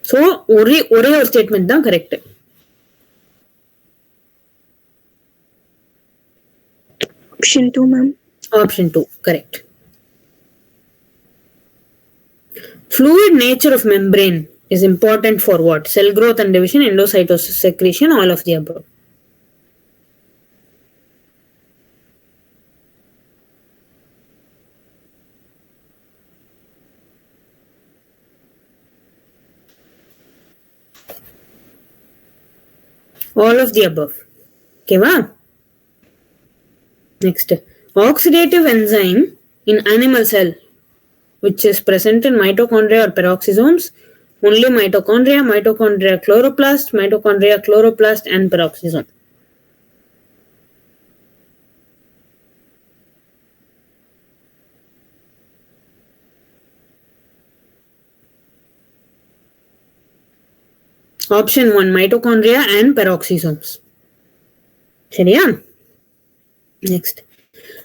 So, ஒரே ஒரு statement தான் correct. Option 2, ma'am. Option 2, correct. Fluid nature of membrane is important for what? Cell growth and division, endocytosis, secretion, all of the above. All of the above. Okay, va? Next, oxidative enzyme in animal cell, which is present in mitochondria or peroxisomes, only mitochondria, chloroplast, and peroxisome. Option 1, mitochondria and peroxisomes. Shariya? Next,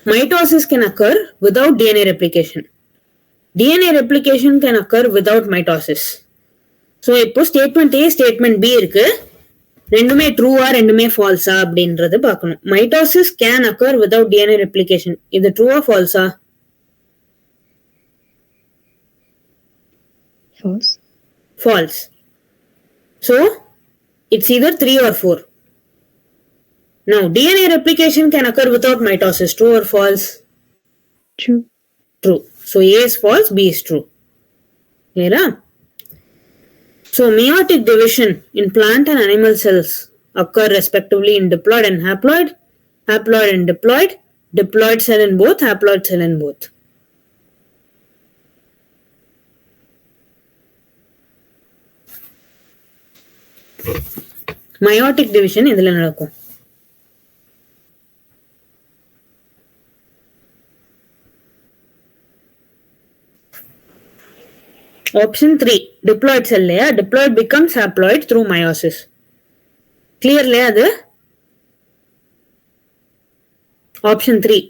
mitosis can occur without DNA replication. DNA replication can occur without mitosis. So, இப்போ statement A, statement B இருக்கு. ரெண்டுமே ட்ரூவா ரெண்டுமே ஃபால்ஸா அப்படின்றத பார்க்கணும். Mitosis can occur without DNA replication. இது ட்ரூவா ஃபால்ஸா? False. False. So, it's either 3 or 4. Now, DNA replication can occur without mitosis. True or false? True. True. So, A is false, B is true. Clear? So, meiotic division in plant and animal cells occur respectively in diploid and haploid, haploid and diploid, diploid cell in both, haploid cell in both. Meiotic division இதுல நடக்கும். Option 3, diploid cell layer, diploid becomes haploid through meiosis. Clear layer அது? Option 3.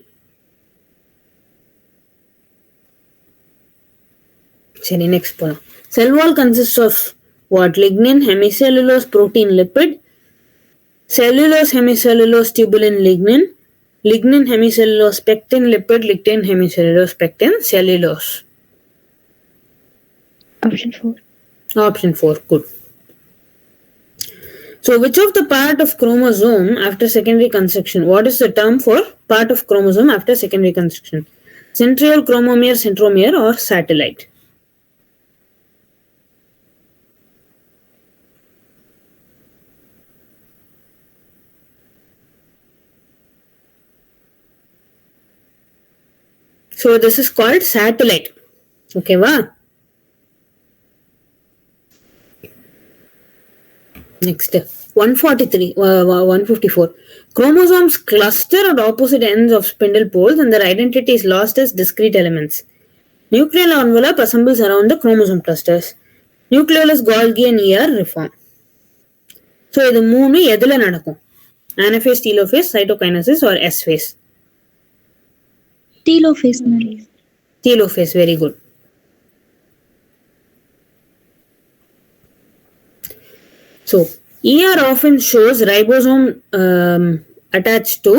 சரி, next போலாம். Cell wall consists of what? Lignin, hemicellulose, protein, lipid, cellulose, hemicellulose, tubulin, lignin, lignin, hemicellulose, pectin, lipid, lignin, hemicellulose, pectin, cellulose. Option 4. Option 4, good. So, which of the part of chromosome after secondary construction? What is the term for part of chromosome after secondary construction? Centriole, chromomere, centromere, or satellite? So, this is called satellite. Okay, va? Next, 154. Chromosomes cluster at opposite ends of spindle poles and their identity is lost as discrete elements. Nuclear envelope assembles around the chromosome clusters. Nucleolus, Golgi and ER reform. So, இது மூணு எதுல நடக்கும்? Anaphase, telophase, cytokinesis or S phase? Telophase, madam. Telophase, very good. So, ER often shows ribosome attached to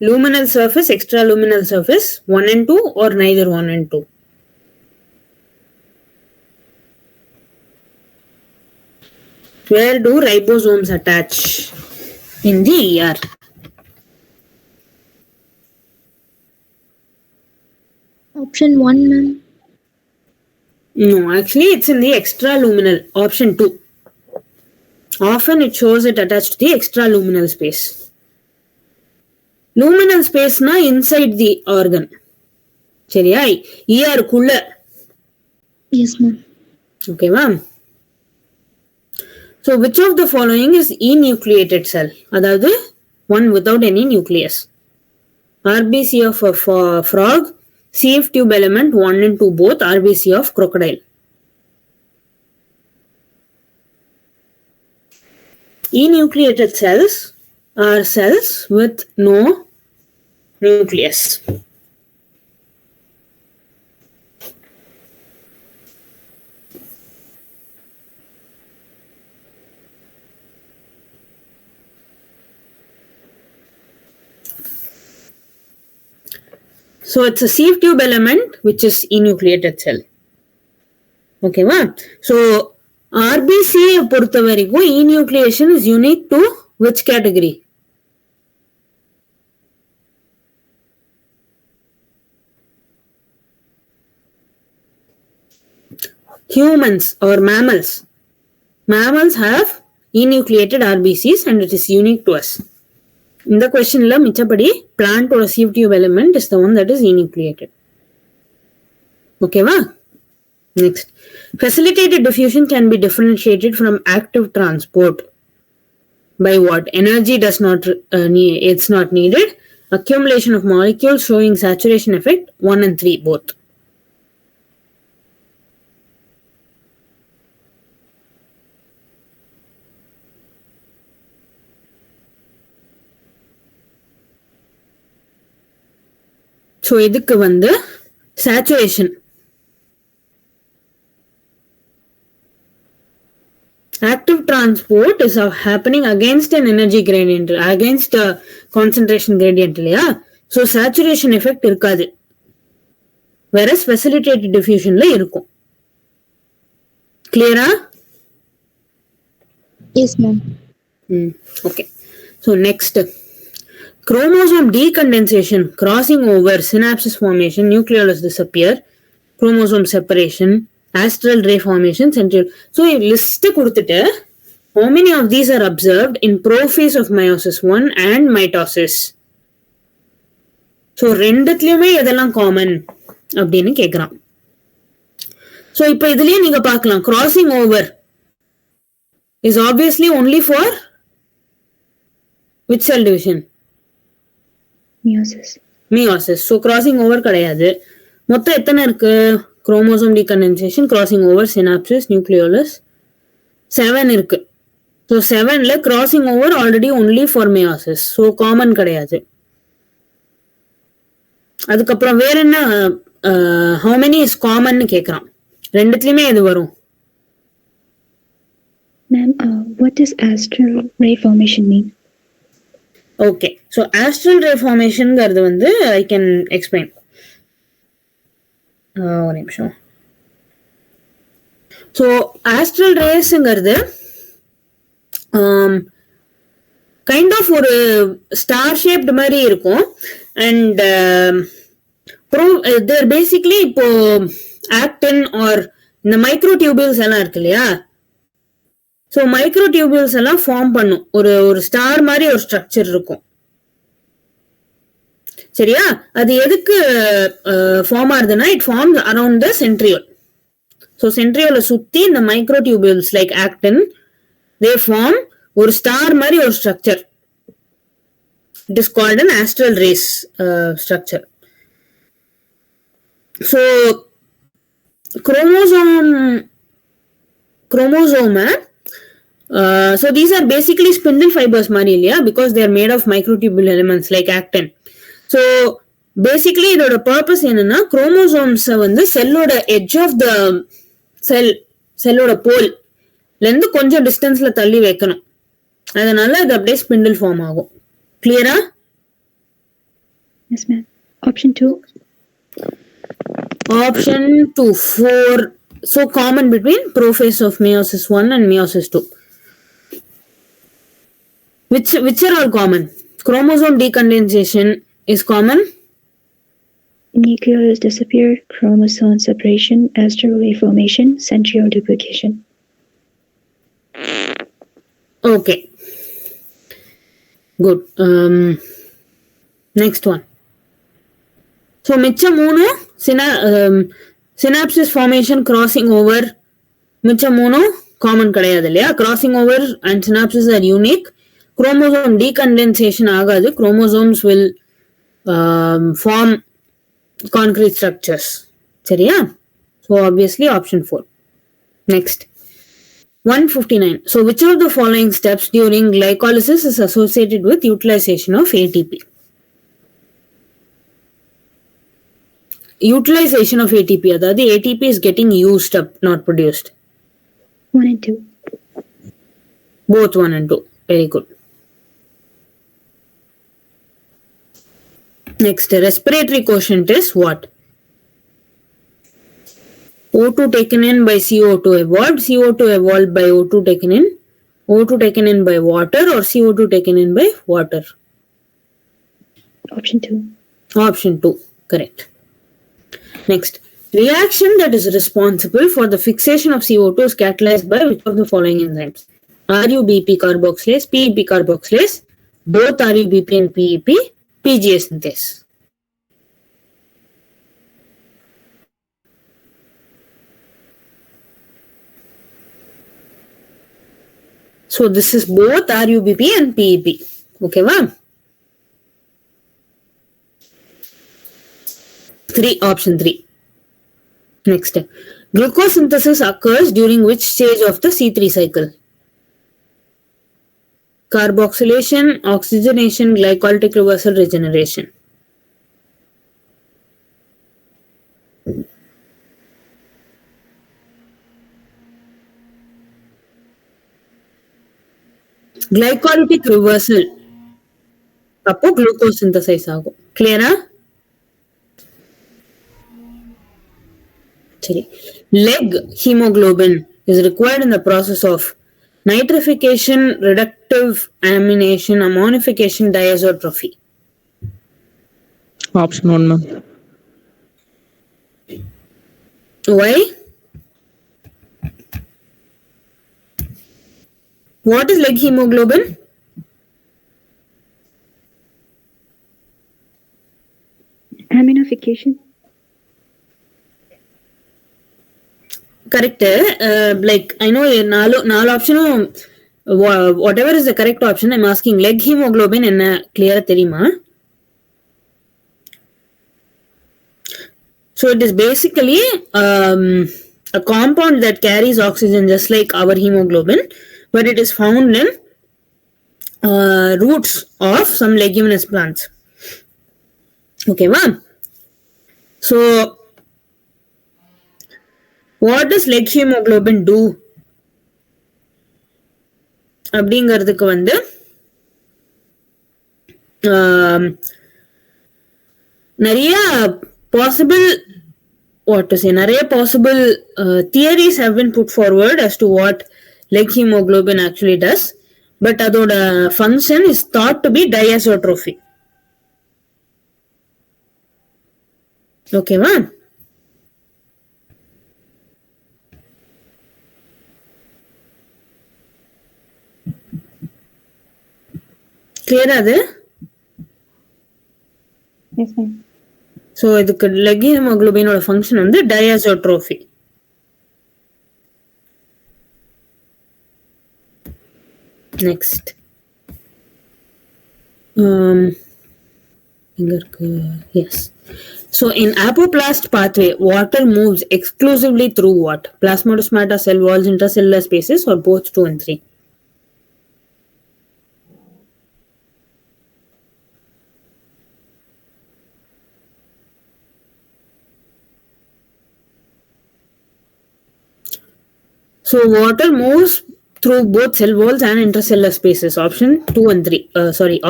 luminal surface, extraluminal surface, 1 and 2 or neither 1 and 2. Where do ribosomes attach in the ER? Option 1, ma'am. No, actually it's in the extraluminal, option 2. Often it shows it attached to the extraluminal space. Luminal space na inside the organ. சரியா? ER குள்ள. Yes, ma'am. Okay, ma'am. So, which of the following is enucleated cell? அதாவது one without any nucleus. RBC of a frog, CF tube element 1 and 2 both, RBC of crocodile. Enucleated cells are cells with no nucleus. So, it's a sieve tube element which is enucleated cell. Okay, ma? So, RBC பொறுத்த வரைக்கும் enucleation is unique to which category? Humans or mammals. Mammals have enucleated RBCs and it is unique to us. In the question la michapadi plant or sieve tube element is the one that is enucleated. Okay va? Next. Facilitated diffusion can be differentiated from active transport by what? Energy does not it's not needed. Accumulation of molecules showing saturation effect 1 and 3 both. So இதுக்கு வந்து saturation. Active transport is happening against an energy gradient, against a concentration gradient இல்லையா? So saturation effect இருக்காது. Whereas facilitated diffusionல இருக்கும். Clear? Yes, ma'am. Okay. So next. Chromosome decondensation, crossing over, synapses formation, nucleolus disappear, chromosome separation, astral ray formation, centriole. So, list கொடுத்துட்டு how many of these are observed in prophase of meiosis 1 and mitosis? So, ரெண்டுத்துலயுமே எதெல்லாம் common அப்படின்னு கேக்குறான். So, இப்போ இதுலயே நீங்க பார்க்கலாம் crossing over is obviously only for which cell division? Meiosis. Meiosis. So crossing over கிடையாது. மொத்தம் எத்தனை இருக்கு? Chromosome decondensation, crossing over, synapses, nucleolus. 7 இருக்கு. So 7ல crossing over already only for meiosis. So common கிடையாது. அதுக்கப்புறம் வேற என்ன how many is common னு கேக்குறான். ரெண்டுத்துலயுமே எது வரும்? Ma'am, what does astral ray formation mean? Okay. So astral ray formation ங்கிறது வந்து I can explain. ஒரு நிமிஷம். So astral rays ங்கிறது kind of ஒரு star shaped மாதிரி இருக்கும் and they're basically இப்போ actin or இந்த microtubules எல்லாம் இருக்கு இல்லையா? So microtubules எல்லாம் ஃபார்ம் பண்ணும். ஒரு ஸ்டார் மாதிரி ஒரு ஸ்ட்ரக்சர் இருக்கும். சரியா? அது எதுக்கு ஃபார்ம் ஆகுதுன்னா it forms around the centriole. So சென்ட்ரியோலை சுத்தி இந்த microtubules like actin they form ஒரு ஸ்டார் மாதிரி ஒரு structure. It is called an astral rays structure. So குரோமோசோமை so these are basically spindle fibers மாதிரி இல்லையா? Because they are made of microtubule elements like actin. So basically இதோட purpose என்னன்னா chromosomes வந்து செல்லோட edge of the செல்லோட pole இருந்து கொஞ்சம் டிஸ்டன்ஸ்ல தள்ளி வைக்கணும். அதனால அது அப்படியே ஸ்பிண்டில் ஃபார்ம் ஆகும். கிளியரா? Yes, ma'am. Option 2. Option 2, 4. So common between prophase of meiosis 1 and meiosis 2. Which are all common? Chromosome decondensation is common. Nucleolus disappear, chromosome separation, astral ray formation, centriole duplication. Okay. Good. Next one. So மிச்சம் மூணு synapses formation, crossing over, மிச்சம் மூணு common கிடையாது இல்லையா? crossing over and synapses are unique. Chromosome decondensation ஆகாது. Chromosomes will form concrete structures. சரியா? So obviously option 4. Next. 159. So which of the following steps during glycolysis is associated with utilization of ATP? Utilization of ATP, அதாவது ATP is getting used up, not produced. 1 and 2. Both 1 and 2. Very good. Next, respiratory quotient is what? O2 taken in by CO2 evolved, CO2 evolved by O2 taken in, O2 taken in by water, or CO2 taken in by water? Option 2. Option 2, correct. Next, reaction that is responsible for the fixation of CO2 is catalyzed by which of the following enzymes? RUBP carboxylase, PEP carboxylase, both RUBP and PEP, PGA synthase. So this is both RUBP and PEP. Okay, wow. 3, option 3. Next, glucose synthesis occurs during which stage of the C3 cycle? Carboxylation, oxygenation, glycolytic reversal, regeneration. Glycolytic reversal. அப்போ glucose synthesize ஆகும். Clear? சரி. Leg hemoglobin is required in the process of nitrification, reductive amination, ammonification, diazotrophy. Option 1, ma'am. Why? What is leg hemoglobin? Aminification. Correct. Like I know நாலு ஆப்ஷனும் whatever is the correct option, I'm asking leg hemoglobin என்ன clear தெரியுமா? So it is basically a compound that carries oxygen just like our hemoglobin, but it is found in roots of some leguminous plants. Okay, ma'am. So what does leg hemoglobin do? அப்படிங்கிறதுக்கு வந்து நிறைய possible theories have been put forward as to what leg hemoglobin actually does, but அதோட function is thought to be diazotrophy. Okay, ma'am. Clear அது? Yes, ma'am. So இதுக்கு leg hemoglobin ஓட function வந்து diazotrophy. Next. Yes. So in apoplast pathway, water moves exclusively through what? Plasmodesmata, cell walls, intercellular spaces, or both 2 and 3? So water moves through both cell walls and intercellular spaces. Option 2 and 3.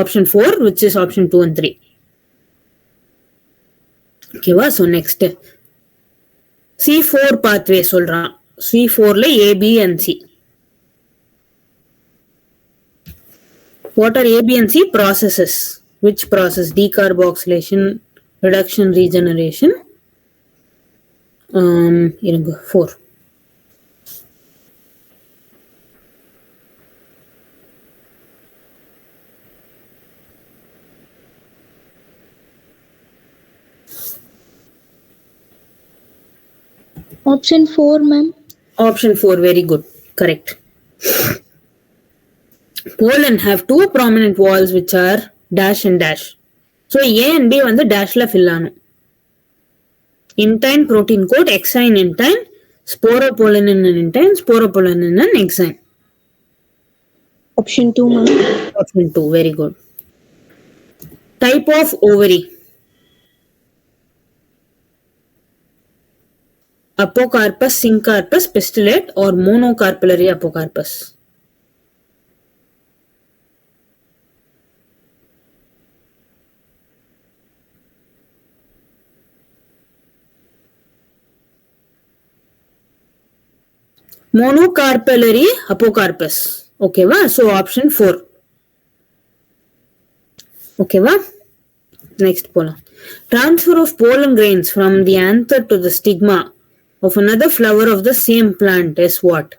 Option 4, which is option 2 and 3. Okay, so next. C4 pathway சொல்றான். C4 ல A, B and C. What are A, B and C processes? Which process? Decarboxylation, reduction, regeneration. 4. Option 4, ma'am. Option 4, very good. Correct. Pollen have 2 prominent walls which are dash and dash. So A and B வந்து dashல fill ஆனும். Intine protein coat, exine intine, sporopollen in an intine, sporopollen in an exine. Option 2, ma'am. Option 2, very good. Type of ovary. Apocarpus, syncarpus, pistillate, or monocarpellary apocarpus? monocarpellary apocarpus. ஓகேவா? So option 4. ஓகேவா? Next போலாம். Transfer of pollen grains from the anther to the stigma of another flower of the same plant is what?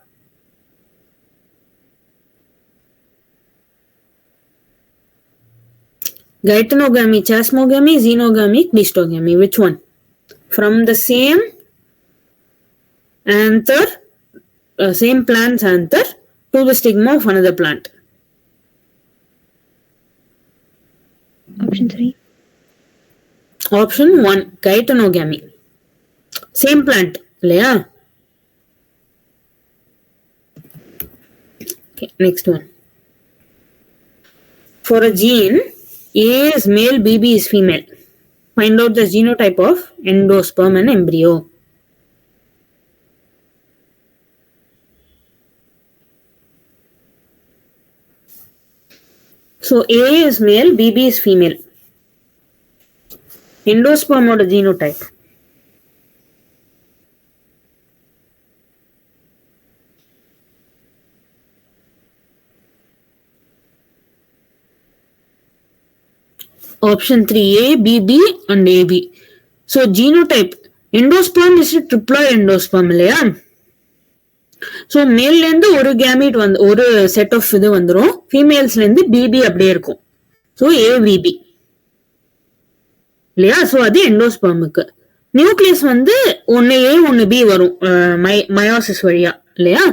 Geitonogamy, chasmogamy, xenogamy, cleistogamy. Which one? From the same anther, same plant's anther to the stigma of another plant. Option 3. Option 1, geitonogamy. Same plant, இல்லையா? Okay, next one. For a gene, A is male, BB is female. Find out the genotype of endosperm and embryo. So A is male, BB is female. Endosperm ஓட genotype. Option 3, A, BB and AB. So genotype, endosperm is a triploid endosperm இல்லையா? So மேல்லேருந்து ஒரு gamete வந்து ஒரு set of இது வந்துடும், ஃபீமேல்ஸ்லேருந்து BP அப்படியே இருக்கும். So ABP இல்லையா? ஸோ அது எண்டோஸ்பெர்முக்கு. நியூக்ளியஸ் வந்து ஒன்று ஏ ஒன்று பி வரும் மயோசிஸ் வழியா இல்லையா?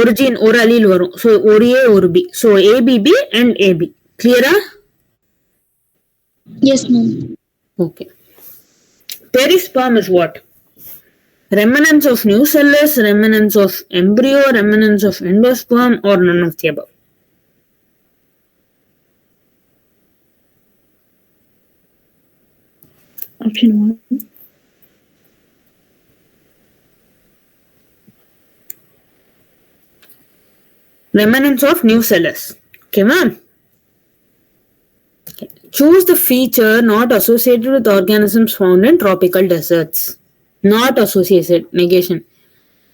ஒரு ஜீன் ஒரு அலீல் வரும். ஸோ ஒரு ஏ ஒரு B. So ABB and AB. கிளியரா? Yes, ma'am. Okay. Perisperm is what? Remnants of nucellus, remnants of embryo, remnants of endosperm, or none of the above? Option 1. Remnants of nucellus. Okay, ma'am. Okay. Choose the feature not associated with organisms found in tropical deserts. Not associated. Negation.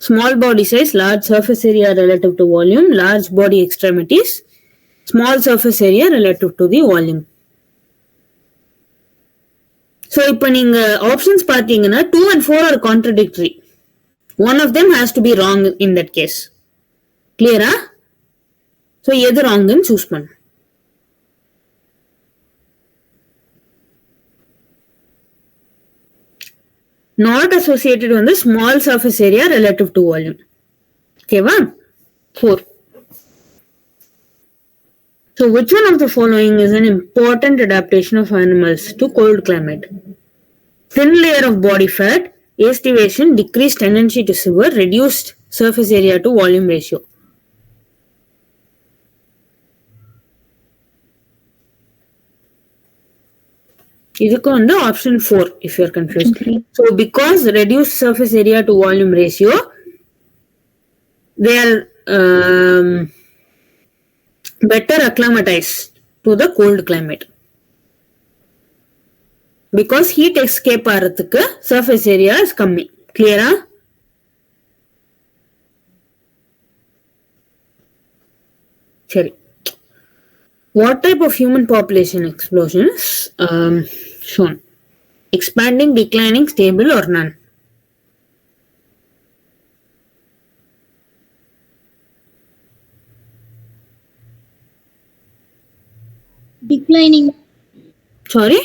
Small body size, large surface area relative to volume, large body extremities, small surface area relative to the volume. So, இப்போ நீங்க options பார்த்தீங்கன்னா 2 and 4 are contradictory. One of them has to be wrong in that case. Clear? So, எது wrongன்னு choose பண்ணு. Not associated with the small surface area relative to volume. Okay, va? 4. So, which one of the following is an important adaptation of animals to cold climate? Thin layer of body fat, estivation, decreased tendency to shiver, reduced surface area to volume ratio. இதுக்கு வந்து option 4 if you are confused. So because reduced surface area to volume ratio, they are better acclimatized to the cold climate. Because heat escape ஆறதுக்கு surface area is கம்மி. Clear? சரி. What type of human population explosion is shown? Expanding, declining, stable, or none? Declining. Sorry?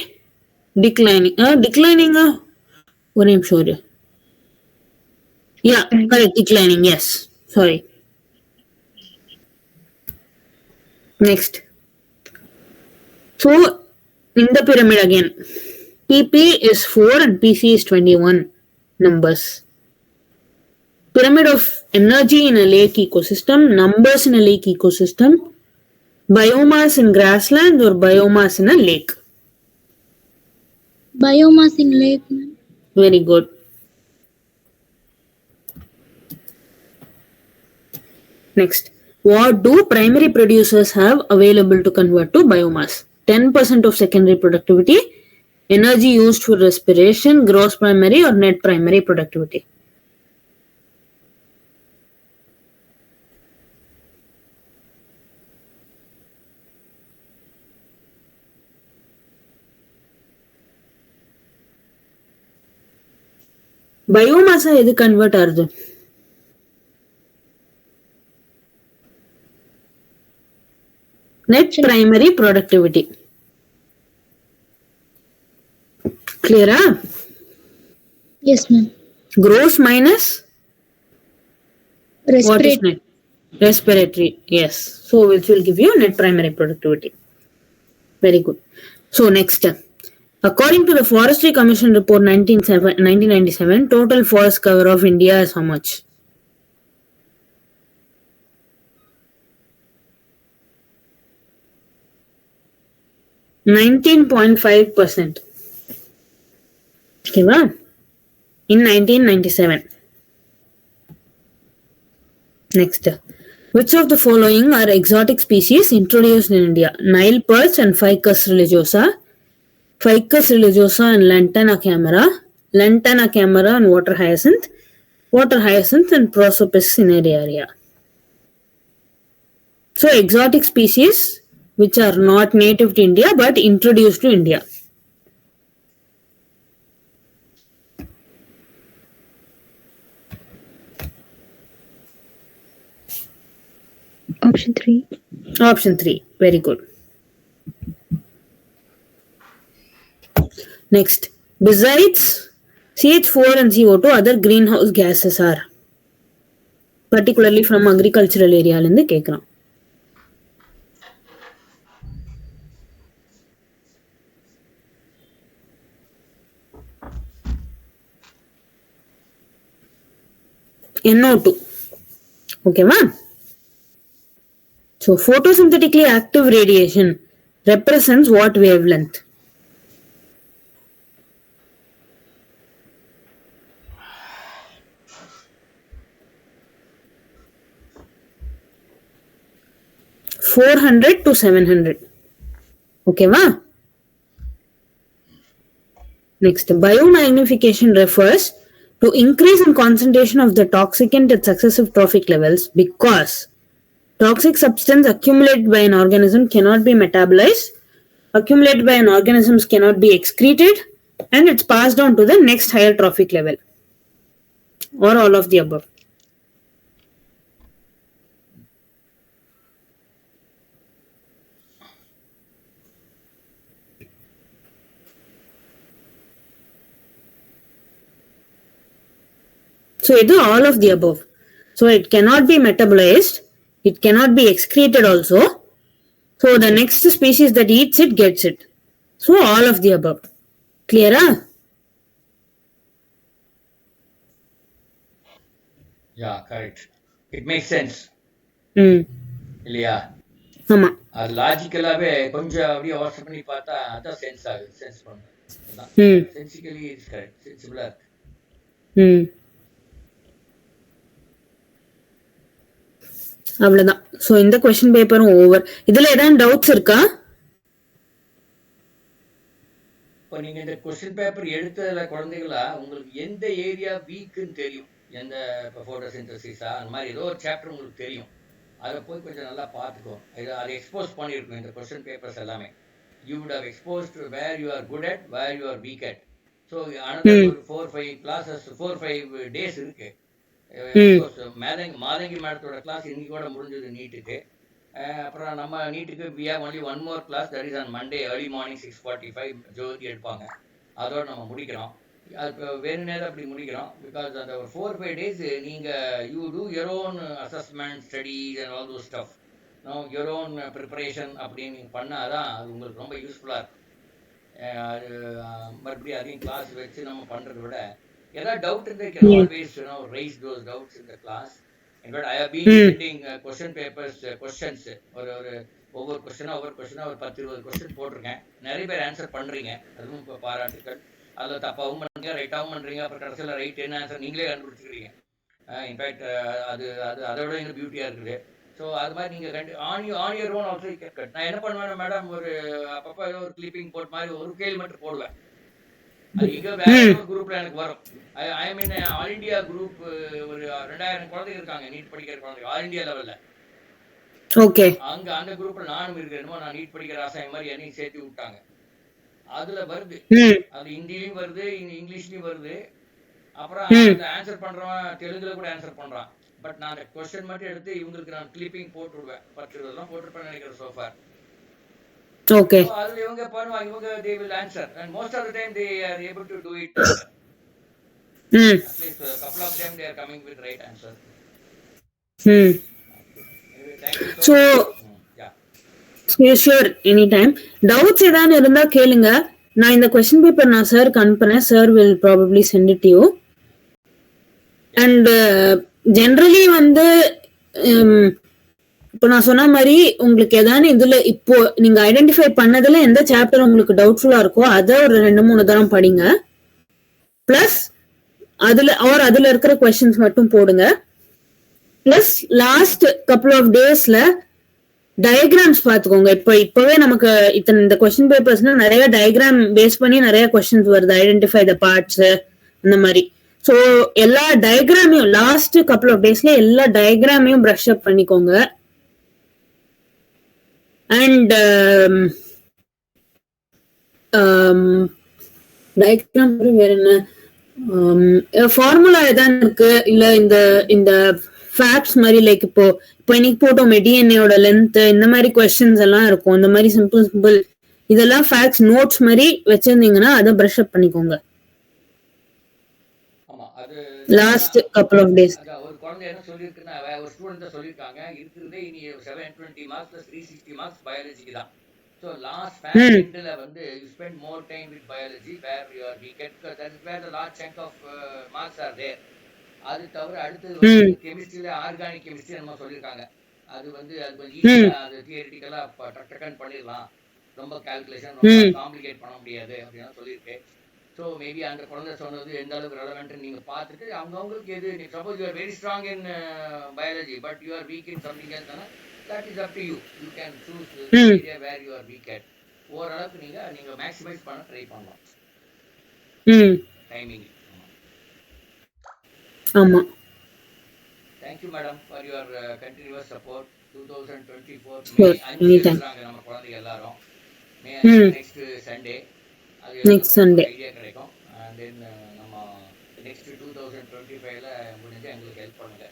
Declining. Declining. One name, sorry. Yeah, correct. Declining. Yes. Sorry. Next. So, in the pyramid again, PP is 4 and PC is 21 numbers. Pyramid of energy in a lake ecosystem, numbers in a lake ecosystem, biomass in grassland or biomass in a lake. Biomass in lake. Very good. Next, what do primary producers have available to convert to biomass? 10% of secondary productivity, energy used for respiration, gross primary or net primary productivity. பயோமாஸா எது convert ஆகுது? Net primary productivity. கிளியரா? Yes, ma'am. Gross minus what is Respiratory. net? Respiratory. Yes. So which will give you net primary productivity. Very good. So next, according to the Forestry Commission report 1997, total forest cover of India is how much? (19.5%). Okay, wow. In 1997. Next, which of the following are exotic species introduced in India? Nile perch and Ficus religiosa, Ficus religiosa and Lantana camera and water hyacinth and Prosopis cinerea. So exotic species which are not native to India but introduced to India. Option 3. Option 3. Very good. Next, besides CH4 and CO2, other greenhouse gases are, particularly from agricultural area linde kekran. NO2. Okay, ma'am. So photosynthetically active radiation represents what wavelength? (400 to 700). Okay, ma? Next, biomagnification refers to increase in concentration of the toxicant at successive trophic levels because toxic substance accumulated by an organism cannot be metabolized, accumulated by an organism cannot be excreted, and it's passed on to the next higher trophic level. Or all of the above. So it is all of the above. So it cannot be metabolized, it cannot be excreted also. So the next species that eats it gets it. So all of the above. Clear? Yeah, correct. It makes sense. இல்லையா? ஆமா. அது லாஜிக்கலாவே கொஞ்சம் அப்படியே யோசனை பண்ணி பார்த்தா அதான் sense ஆகுது, சென்ஸ் பண்ணுது. சென்சிக்கலி இஸ் கரெக்ட், சென்சிபிளா இருக்கு. அவ்வளவுதான். சோ இந்த क्वेश्चन பேப்பரும் ஓவர். இதுல ஏதாவது டவுட்ஸ் இருக்கா? இப்போ நீங்க இந்த क्वेश्चन பேப்பர் எடுத்ததுல குழந்தைகளா உங்களுக்கு எந்த ஏரியா வீக்குன்னு தெரியும்? எந்த இப்போ ஃபோட்டோசிந்தசிஸா அந்த மாதிரி ஏதோ ஒரு சாப்டர் உங்களுக்கு தெரியும். அதை போய் கொஞ்சம் நல்லா பார்த்துக்கோ. அதை எக்ஸ்போஸ் பண்ணியிருக்கோம் இந்த கொஸ்டின் பேப்பர்ஸ் எல்லாமே. You would have exposed where you are good at, where you are weak at. So another ஒரு 4-5 கிளாஸஸ் 4-5 டேஸ் இருக்கு. மாதங்கி மேடத்தோட கிளாஸ் இன்னைக்கு கூட முடிஞ்சது நீட்டுக்கு. அப்புறம் நம்ம நீட்டுக்கு we have only one more class, that is on Monday early morning 6:45 ஜோதி எடுப்பாங்க. அதோட நம்ம முடிக்கிறோம். அது வேணும்னே அப்படி முடிக்கிறோம். பிகாஸ் அந்த ஒரு 4-5 டேஸ் நீங்க you two your own assessment studies and all those stuff, your own preparation அப்படின்னு நீங்கள் பண்ணாதான் அது உங்களுக்கு ரொம்ப யூஸ்ஃபுல்லாக இருக்கும். அது மறுபடியும் அதையும் கிளாஸ் வச்சு நம்ம பண்ணுறதை விட ஏதாவது டவுட் இருந்தால் you can always raise those doubts in the class. In fact, I have been sending question papers, questions. ஒவ்வொரு கொஸ்டினா ஒரு 10-20 கொஸ்டின் போட்டிருக்கேன். நிறைய பேர் ஆன்சர் பண்ணுறீங்க, அதுவும் இப்போ பாராட்டுக்கள். அதில் தப்பாகவும் பண்ணுறீங்க, ரைட்டாகவும் பண்ணுறீங்க. அப்புறம் கடைசியில் ரைட் என்ன ஆன்சர் நீங்களே கண்டுபிடிச்சிக்கிறீங்க. இன்ஃபேக்ட் அது அது அதோட இன்னும் பியூட்டியாக இருக்குது. ஸோ அது மாதிரி நீங்கள் on your own also get. நான் என்ன பண்ணுவேன் மேடம், ஒரு அப்பப்போ ஏதோ ஒரு கிளிப்பிங் போட் மாதிரி ஒரு கேள்வி மட்டும் போடுவேன். அது இங்கே வேற ஒரு குரூப்ல எனக்கு வரும். ஐ மீன் ஆல் இண்டியா குரூப் ஒரு 2000 குழந்தைங்க இருக்காங்க நீட் படிக்கிற குழந்தைங்க ஆல் இண்டியா லெவல்ல. ஓகே. அங்க அந்த குரூப்ல நானும் இருக்கேன். நான் நீட் படிக்கிற ஆசை மாதிரி என்னையும் சேர்த்து விட்டாங்க. அதுல வருது, அது ஹிந்திலையும் வருது, இங்கிலீஷ்லயும் வருது. அப்புறம் அந்த ஆன்சர் பண்றவன் தெலுங்குல கூட ஆன்சர் பண்றான். பட் நான் அந்த கொஸ்டின் மட்டும் எடுத்து இவங்களுக்கு நான் கிளிப்பிங் போட்டு விடுவேன். 10-20 போட்டிருப்பேன் நினைக்கிறேன் சோஃபார். Okay. So அதுல இவங்க பண்ணுவாங்க, இவங்க they will answer and most of the time they are able to do it. At least a couple of them they are coming with right answer. Anyway, thank you So yeah. sure, anytime. Doubts ஏதாவது இருந்தா கேளுங்க. நான் இந்த question paper நான் சாருக்கு அனுப்புறேன். Sir will probably send it to you. And generally வந்து இப்போ நான் சொன்ன மாதிரி உங்களுக்கு ஏதாவது இதுல இப்போ நீங்க ஐடென்டிஃபை பண்ணதுல எந்த சாப்டர் உங்களுக்கு டவுட்ஃபுல்லா இருக்கோ அதை ஒரு 2-3 தரம் படிங்க. பிளஸ் அதுல இருக்கிற கொஸ்டின்ஸ் மட்டும் போடுங்க. பிளஸ் லாஸ்ட் கப்புள் ஆஃப் டேஸ்ல டயக்ராம்ஸ் பாத்துக்கோங்க. இப்பவே நமக்கு இந்த கொஸ்டின் பேப்பர்ஸ்னா நிறைய டயக்ராம் பேஸ் பண்ணி நிறைய கொஸ்டின்ஸ் வருது. ஐடென்டிஃபை த பார்ட்ஸ் அந்த மாதிரி. ஸோ எல்லா டயக்ராமையும் லாஸ்ட் கப்புள் ஆஃப் டேஸ்ல எல்லா டயக்ராமையும் ப்ரஷ் அப் பண்ணிக்கோங்க. அண்ட் டயக்ராம் வேற என்ன ஃபார்முலா எதான் இருக்கு இல்ல இந்த ஃபேக்ட்ஸ் மாதிரி லைக் இப்போ இன்னைக்கு போட்டோம் டிஎன்ஏயோட லென்த் இந்த மாதிரி கொஸ்டின்ஸ் எல்லாம் இருக்கும். இந்த மாதிரி சிம்பிள் இதெல்லாம் ஃபேக்ட்ஸ் நோட்ஸ் மாதிரி வச்சிருந்தீங்கன்னா அதை ப்ரஷ் அப் பண்ணிக்கோங்க. லாஸ்ட் கப்புள் ஆஃப் டேஸ் ஒரு குழந்தை என்ன சொல்லியிருக்குன்னா ஒரு ஸ்டூடெண்ட் சொல்லியிருக்காங்க இருக்கிறதே இனி 720 மார்க்ஸ் + 360 மார்க்ஸ் பயாலஜிக்கு தான். ஸோ லாஸ்ட் ஃபேக்ட்ல வந்து you spend more time with biology where you are we get that is where the large chunk of marks are there. அது தவிர அடுத்து கெமிஸ்ட்ரியில ஆர்கானிக் கெமிஸ்ட்ரி நம்ம சொல்லியிருக்காங்க. அது வந்து அது கொஞ்சம் ஈஸியா அது தியரிட்டிக்கலா டக் பண்ணிடலாம். ரொம்ப கால்குலேஷன் ரொம்ப காம்ப்ளிகேட் பண்ண முடியாது அப்படின்னு சொல்லியிருக்கேன். ஸோ மேபி அந்த குழந்தை சொன்னது எந்த அளவுக்கு ரெலவென்ட் நீங்க பார்த்துட்டு அவங்களுக்கு எது suppose you are very strong in biology but you are week in something else, that is up to you. You can choose the area where you are weak at. ஓரளவுக்கு நீங்க மேக்ஸிமைஸ் பண்ண try பண்ணலாம் timing. ஆமா. Thank you madam for your continuous support. 2024 மே 5 சொல்றாங்க நம்ம குழந்தைங்க எல்லாரும். மே next Sunday next Sunday idea கிடைக்கும். and then நம்ம next 2025 ல முடிஞ்ச எங்களுக்கு ஹெல்ப் பண்ணுங்க.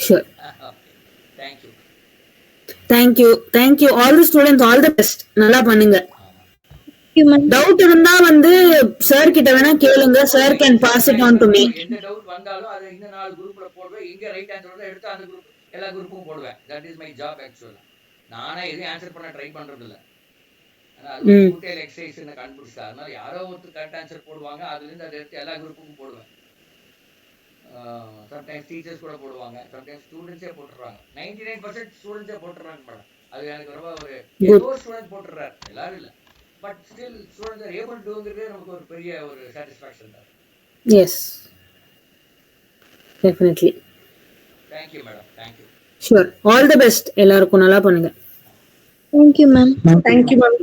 sure. thank you all the students, all the best. நல்லா பண்ணுங்க. டவுட் இருந்தா வந்து சார் கிட்ட வேணா கேளுங்க. Sir can pass it on to me. எந்த டவுட் வந்தாலும் அதை இந்த 4 குரூப்ல போடுவேன். எங்க ரைட் ஆன்சர் வருதோ எடுத்து அந்த குரூப் எல்லா குரூப்பும் போடுவேன். தட் இஸ் மை ஜாப் ஆக்சுவலா. நானே எதையும் ஆன்சர் பண்ண ட்ரை பண்றது இல்ல. அது டூட்டல் எக்ஸர்சைஸ் என்ன கண்டுபிடிச்சா அதனால யாரோ ஒருத்தர் கரெக்ட் ஆன்சர் போடுவாங்க. அதுல இருந்து அதை எடுத்து எல்லா குரூப்புக்கும் போடுவேன். சம்டைம்ஸ் டீச்சர்ஸ் கூட போடுவாங்க, சம்டைம்ஸ் ஸ்டூடெண்ட்ஸே போட்டுறாங்க. 99% ஸ்டூடெண்ட்ஸே போட்டுறாங்க மேடம். அது எனக்கு ரொம்ப ஒரு ஏதோ ஸ்டூடெண்ட் போட்டுறாரு, எல்லாரும் இல்ல. But still students are able to டூங்கிறதே நமக்கு ஒரு பெரிய ஒரு சாட்டிஸ்ஃபேக்ஷன் தான். Yes definitely. Thank you madam. Thank you. Sure. All the best. எல்லாருக்கும் நல்லா பண்ணுங்க. Thank you, ma'am. Thank you, ma'am.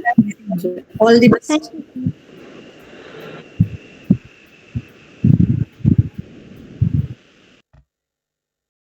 All the best. Thank you.